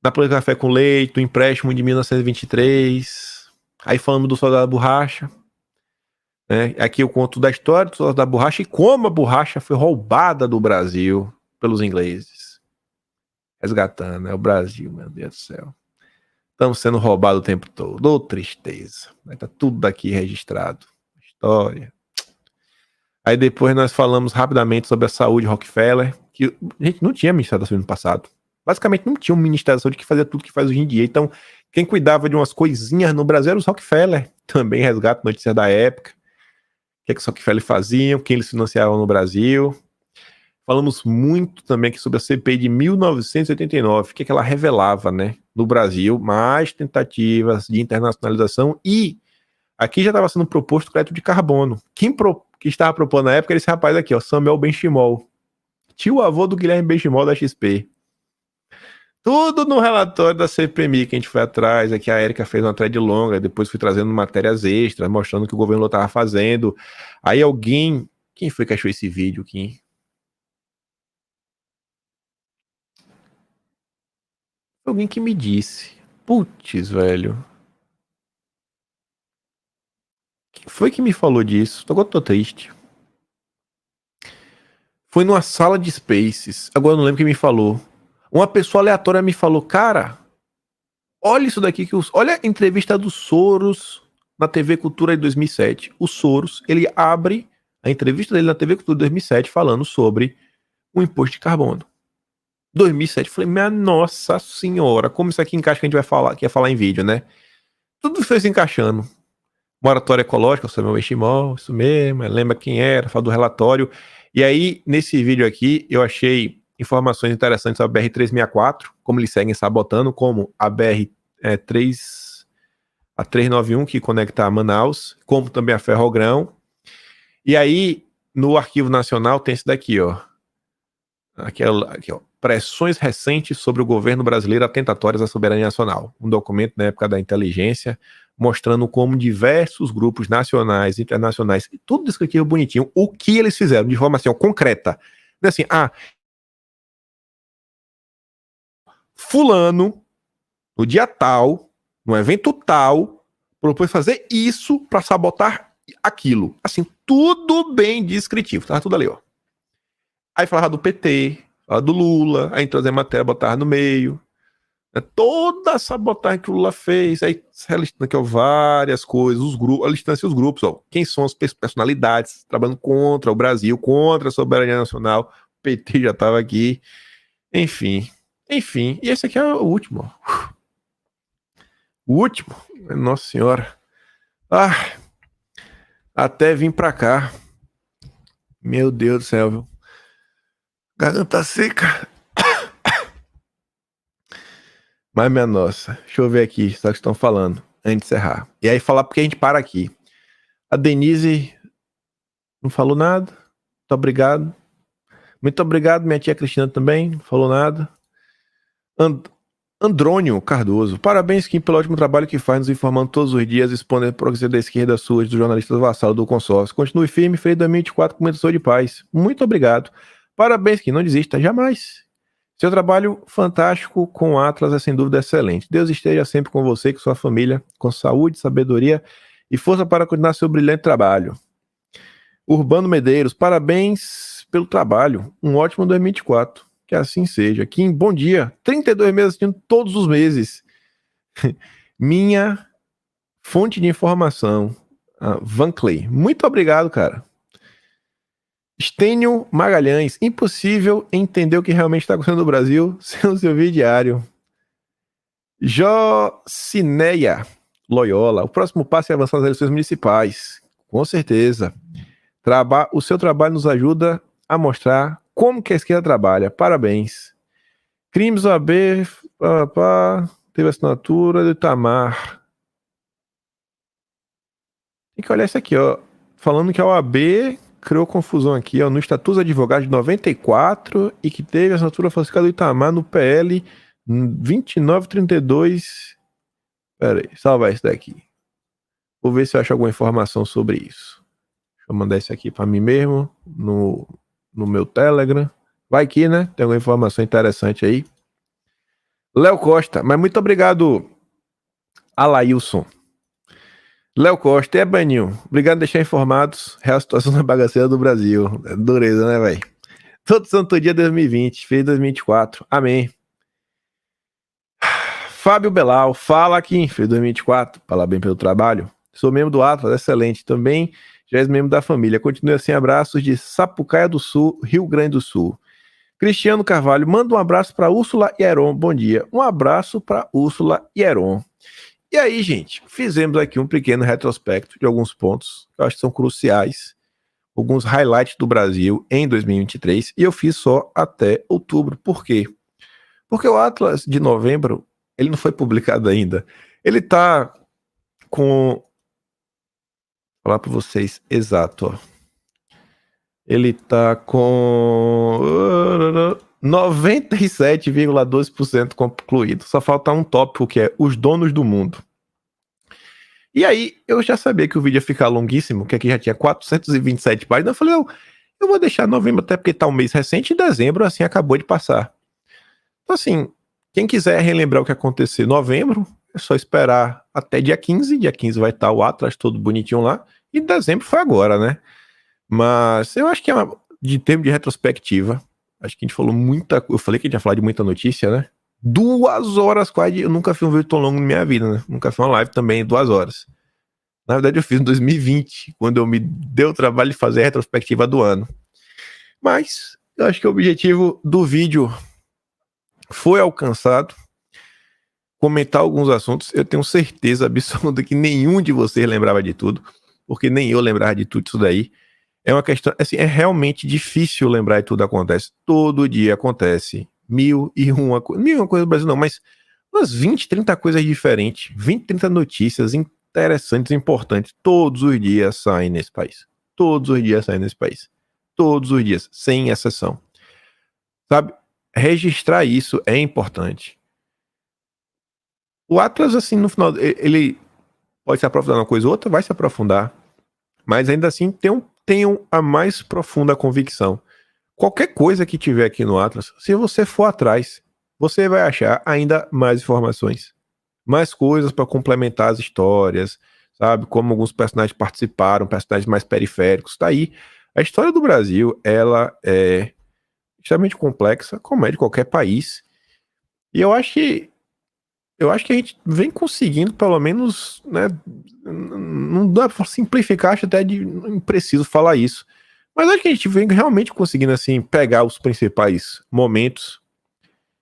Na política café com leite, do empréstimo de 1923. Aí falamos do Soldado da Borracha. Né? Aqui eu conto da história do Soldado da Borracha e como a borracha foi roubada do Brasil pelos ingleses. Resgatando, né? O Brasil, meu Deus do céu. Estamos sendo roubados o tempo todo. Ô, tristeza. Tá tudo daqui registrado. História. Aí depois nós falamos rapidamente sobre a saúde Rockefeller, que a gente não tinha Ministério da Saúde no passado. Basicamente não tinha um Ministério da Saúde que fazia tudo que faz hoje em dia. Então, quem cuidava de umas coisinhas no Brasil era os Rockefeller. Também resgata notícias da época. O que os Rockefeller faziam, quem eles financiavam no Brasil. Falamos muito também aqui sobre a CPI de 1989, o que ela revelava, né? No Brasil, mais tentativas de internacionalização e aqui já estava sendo proposto crédito de carbono. Quem estava propondo na época era esse rapaz aqui, ó, Samuel Benchimol, tio-avô do Guilherme Benchimol da XP. Tudo no relatório da CPMI que a gente foi atrás, aqui a Érica fez uma thread longa, depois fui trazendo matérias extras, mostrando o que o governo estava fazendo. Aí quem foi que achou esse vídeo, Kim? Alguém que me disse. Putz, velho. Quem foi que me falou disso? Agora eu tô triste. Foi numa sala de Spaces. Agora eu não lembro quem me falou. Uma pessoa aleatória me falou, cara, olha isso daqui, olha a entrevista do Soros na TV Cultura de 2007. O Soros, ele abre a entrevista dele na TV Cultura de 2007 falando sobre o imposto de carbono. 2007, eu falei, minha nossa senhora, como isso aqui encaixa que a gente vai falar, que ia falar em vídeo, né? Tudo foi se encaixando. Moratória ecológica, o Samuel Benchimol, isso mesmo, lembra quem era, fala do relatório. E aí, nesse vídeo aqui, eu achei informações interessantes sobre a BR-364, como eles seguem sabotando, como a BR-391, que conecta a Manaus, como também a Ferrogrão. E aí, no Arquivo Nacional, tem esse daqui, ó. Aqui, ó. Pressões recentes sobre o governo brasileiro atentatórias à soberania nacional. Um documento na época da inteligência, mostrando como diversos grupos nacionais e internacionais, tudo descritivo bonitinho, o que eles fizeram de forma assim, ó, concreta. Não é assim, fulano, no dia tal, no evento tal, propôs fazer isso para sabotar aquilo. Assim, tudo bem descritivo, tá tudo ali, ó. Aí falava do PT, falava do Lula, aí trazer matéria, botava no meio. Toda a sabotagem que o Lula fez, aí listando aqui, ó, várias coisas, os grupos, listando os grupos, ó, quem são as personalidades trabalhando contra o Brasil, contra a soberania nacional, o PT já estava aqui, enfim, e esse aqui é o último, ó. O último, nossa senhora, até vim pra cá, meu Deus do céu, viu, garganta seca. Mas, minha nossa, deixa eu ver aqui só o que estão falando, antes de encerrar. E aí falar porque a gente para aqui. A Denise não falou nada. Muito obrigado. Muito obrigado, minha tia Cristina também, não falou nada. Andrônio Cardoso. Parabéns, Kim, pelo ótimo trabalho que faz, nos informando todos os dias, expondo a progressão da esquerda sua, dos jornalistas vassalo do consórcio. Continue firme, feliz 2024 com muita saúde e paz. Muito obrigado. Parabéns, Kim, não desista, jamais. Seu trabalho fantástico com o Atlas é sem dúvida excelente. Deus esteja sempre com você e com sua família, com saúde, sabedoria e força para continuar seu brilhante trabalho. Urbano Medeiros, parabéns pelo trabalho. Um ótimo 2024. Que assim seja. Kim, bom dia. 32 meses assistindo todos os meses. Minha fonte de informação, Van Clay. Muito obrigado, cara. Estênio Magalhães. Impossível entender o que realmente está acontecendo no Brasil sem o seu vídeo diário. Jocineia Loyola. O próximo passo é avançar nas eleições municipais. Com certeza. O seu trabalho nos ajuda a mostrar como que a esquerda trabalha. Parabéns. Crimes OAB, teve assinatura do Itamar. Tem que olhar isso aqui, ó. Falando que a OAB criou confusão aqui, ó, no Estatuto dos Advogados de 94 e que teve assinatura falsificada do Itamar no PL 2932. Pera aí, salvar isso daqui. Vou ver se eu acho alguma informação sobre isso. Deixa eu mandar isso aqui para mim mesmo, no meu Telegram. Vai que, né? Tem alguma informação interessante aí. Léo Costa, mas muito obrigado, Alailson. Léo Costa, Baninho, obrigado por deixar informados. Real situação da bagaceira do Brasil. É dureza, né, velho? Todo santo dia 2020, feliz 2024. Amém. Fábio Belal, fala aqui, feliz 2024. Parabéns pelo trabalho. Sou membro do Atlas, excelente. Também já és membro da família. Continue assim, abraços de Sapucaia do Sul, Rio Grande do Sul. Cristiano Carvalho, manda um abraço para Úrsula e Heron. Bom dia. Um abraço para Úrsula e Heron. E aí, gente, fizemos aqui um pequeno retrospecto de alguns pontos que eu acho que são cruciais, alguns highlights do Brasil em 2023, e eu fiz só até outubro. Por quê? Porque o Atlas de novembro, ele não foi publicado ainda. Ele tá com... Vou falar para vocês exato, ó. Ele tá com 97,12% concluído. Só falta um tópico que é os donos do mundo. E aí, eu já sabia que o vídeo ia ficar longuíssimo, que aqui já tinha 427 páginas. Eu falei, eu vou deixar novembro até porque tá um mês recente, e dezembro, assim, acabou de passar. Então, assim, quem quiser relembrar o que aconteceu em novembro, é só esperar até dia 15. Dia 15 vai estar o Atlas todo bonitinho lá. E dezembro foi agora, né? Mas eu acho que de termo de retrospectiva, acho que a gente falou muita coisa. Eu falei que a gente ia falar de muita notícia, né? 2 horas quase. Eu nunca fiz um vídeo tão longo na minha vida, né? Nunca fiz uma live também 2 horas. Na verdade, eu fiz em 2020, quando eu me dei o trabalho de fazer a retrospectiva do ano. Mas eu acho que o objetivo do vídeo foi alcançado. Comentar alguns assuntos. Eu tenho certeza absoluta que nenhum de vocês lembrava de tudo, porque nem eu lembrava de tudo isso daí. É uma questão, assim, é realmente difícil lembrar de tudo acontece. Todo dia acontece 1001 coisas no Brasil, não, mas umas 20, 30 coisas diferentes, 20, 30 notícias interessantes, importantes, todos os dias saem nesse país. Todos os dias saem nesse país. Todos os dias, sem exceção. Sabe? Registrar isso é importante. O Atlas, assim, no final, ele pode se aprofundar numa coisa ou outra, vai se aprofundar, mas ainda assim tenham a mais profunda convicção. Qualquer coisa que tiver aqui no Atlas, se você for atrás, você vai achar ainda mais informações, mais coisas para complementar as histórias, sabe? Como alguns personagens participaram, personagens mais periféricos. Tá aí. A história do Brasil, ela é extremamente complexa, como é de qualquer país. E eu acho que a gente vem conseguindo, pelo menos, né? Não dá pra simplificar, acho até impreciso falar isso. Mas acho que a gente vem realmente conseguindo, assim, pegar os principais momentos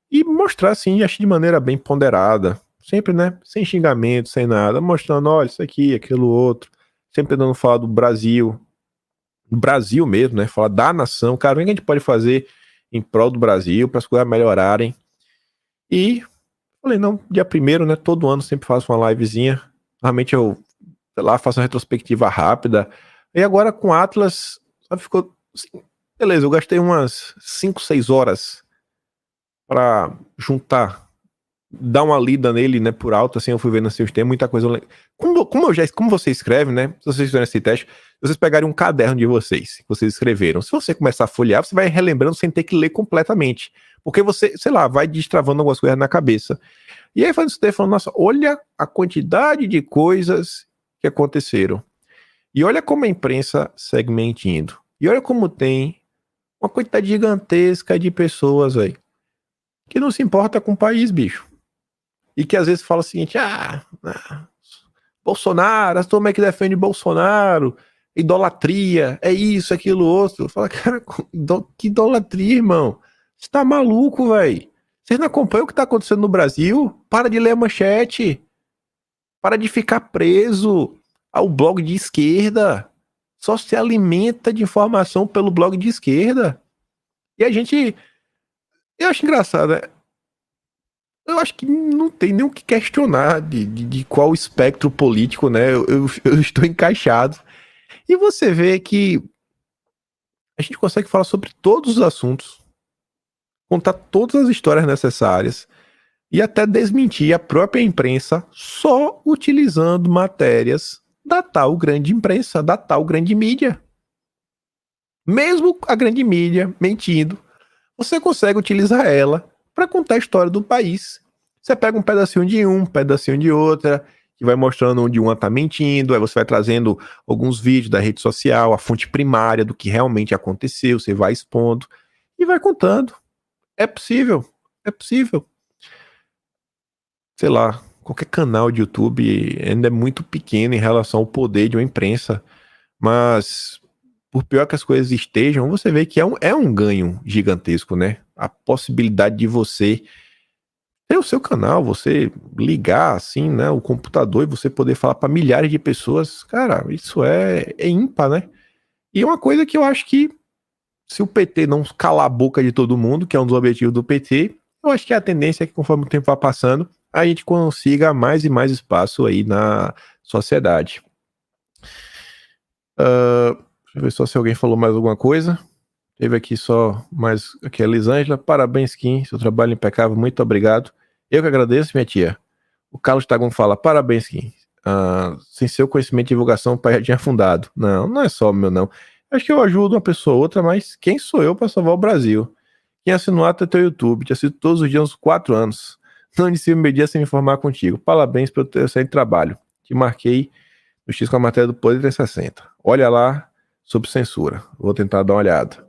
e mostrar, assim, acho de maneira bem ponderada. Sempre, né? Sem xingamento, sem nada. Mostrando, olha, isso aqui, aquilo outro. Sempre tentando falar do Brasil mesmo, né? Falar da nação. Cara, o que a gente pode fazer em prol do Brasil para as coisas melhorarem. E falei, não, dia 1º, né? Todo ano sempre faço uma livezinha. Realmente eu, sei lá, faço uma retrospectiva rápida. E agora com Atlas, sabe, ficou assim, beleza, eu gastei umas 5, 6 horas para juntar dar uma lida nele, né, por alto, assim, eu fui vendo assim, tem muita coisa. Como você escreve, né? Se vocês fizerem esse teste, vocês pegarem um caderno de vocês, que vocês escreveram. Se você começar a folhear, você vai relembrando sem ter que ler completamente. Porque você, sei lá, vai destravando algumas coisas na cabeça. E aí você falando, nossa, olha a quantidade de coisas que aconteceram. E olha como a imprensa segue mentindo. E olha como tem uma quantidade gigantesca de pessoas, velho, que não se importa com o país, bicho. E que às vezes fala o seguinte, Bolsonaro, as turmas que defende Bolsonaro, idolatria, é isso, aquilo, outro. Fala, cara, que idolatria, irmão? Você tá maluco, velho? Vocês não acompanham o que tá acontecendo no Brasil? Para de ler a manchete. Para de ficar preso ao blog de esquerda. Só se alimenta de informação pelo blog de esquerda. E a gente... Eu acho engraçado, né? Eu acho que não tem nem o que questionar de qual espectro político, né? Eu estou encaixado. E você vê que a gente consegue falar sobre todos os assuntos, contar todas as histórias necessárias e até desmentir a própria imprensa só utilizando matérias da tal grande imprensa, da tal grande mídia. Mesmo a grande mídia mentindo, você consegue utilizar ela para contar a história do país. Você pega um pedacinho de um pedacinho de outra, que vai mostrando onde uma tá mentindo, aí você vai trazendo alguns vídeos da rede social, a fonte primária do que realmente aconteceu, você vai expondo e vai contando. É possível, é possível. Sei lá, qualquer canal de YouTube ainda é muito pequeno em relação ao poder de uma imprensa, mas por pior que as coisas estejam, você vê que é um ganho gigantesco, né? A possibilidade de você ter o seu canal, você ligar assim, né, o computador e você poder falar para milhares de pessoas, cara, isso é ímpar, né? E é uma coisa que eu acho que se o PT não calar a boca de todo mundo, que é um dos objetivos do PT, eu acho que a tendência é que conforme o tempo vai passando, a gente consiga mais e mais espaço aí na sociedade. Deixa eu ver só se alguém falou mais alguma coisa. Teve aqui só mais aqui a Elisângela. Parabéns, Kim. Seu trabalho impecável. Muito obrigado. Eu que agradeço, minha tia. O Carlos Tagum fala, parabéns, Kim. Sem seu conhecimento e divulgação, o pai já tinha fundado. Não, não é só meu, não. Acho que eu ajudo uma pessoa ou outra, mas quem sou eu para salvar o Brasil? Quem assinou até teu YouTube? Te assisto todos os dias uns 4 anos. Não inicio meu dia sem me informar contigo. Parabéns pelo teu excelente trabalho. Te marquei no X com a matéria do Poder 360. Olha lá, sob censura. Vou tentar dar uma olhada.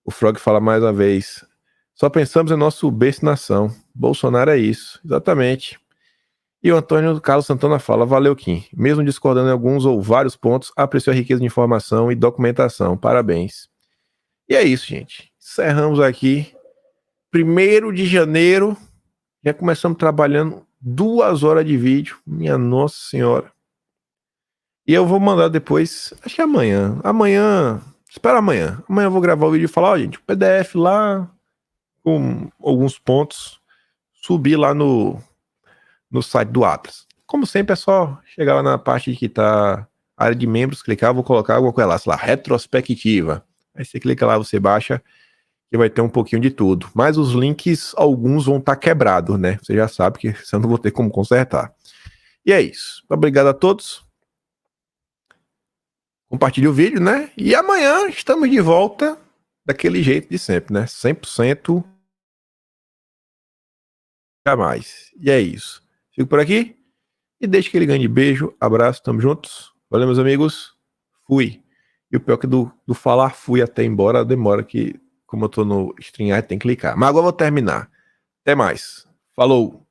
O Frog fala mais uma vez. Só pensamos em nosso berço nação. Bolsonaro é isso. Exatamente. E o Antônio Carlos Santana fala, valeu, Kim. Mesmo discordando em alguns ou vários pontos, apreciou a riqueza de informação e documentação. Parabéns. E é isso, gente. Encerramos aqui. 1º de janeiro. Já começamos trabalhando 2 horas de vídeo. Minha Nossa Senhora. E eu vou mandar depois, acho que amanhã. Espera amanhã. Amanhã eu vou gravar o vídeo e falar, ó, gente, o PDF lá, com alguns pontos, subir lá no site do Atlas. Como sempre, é só chegar lá na parte que tá área de membros, clicar, vou colocar alguma coisa lá, sei lá, retrospectiva. Aí você clica lá, você baixa, que vai ter um pouquinho de tudo. Mas os links, alguns vão estar quebrados, né? Você já sabe que você não vou ter como consertar. E é isso. Obrigado a todos. Compartilhe o vídeo, né? E amanhã estamos de volta daquele jeito de sempre, né? 100% jamais. E é isso. Fico por aqui e deixa aquele grande beijo, abraço, tamo juntos. Valeu, meus amigos. Fui. E o pior que do falar fui até embora demora que, como eu tô no StreamYard, tem que clicar. Mas agora eu vou terminar. Até mais. Falou.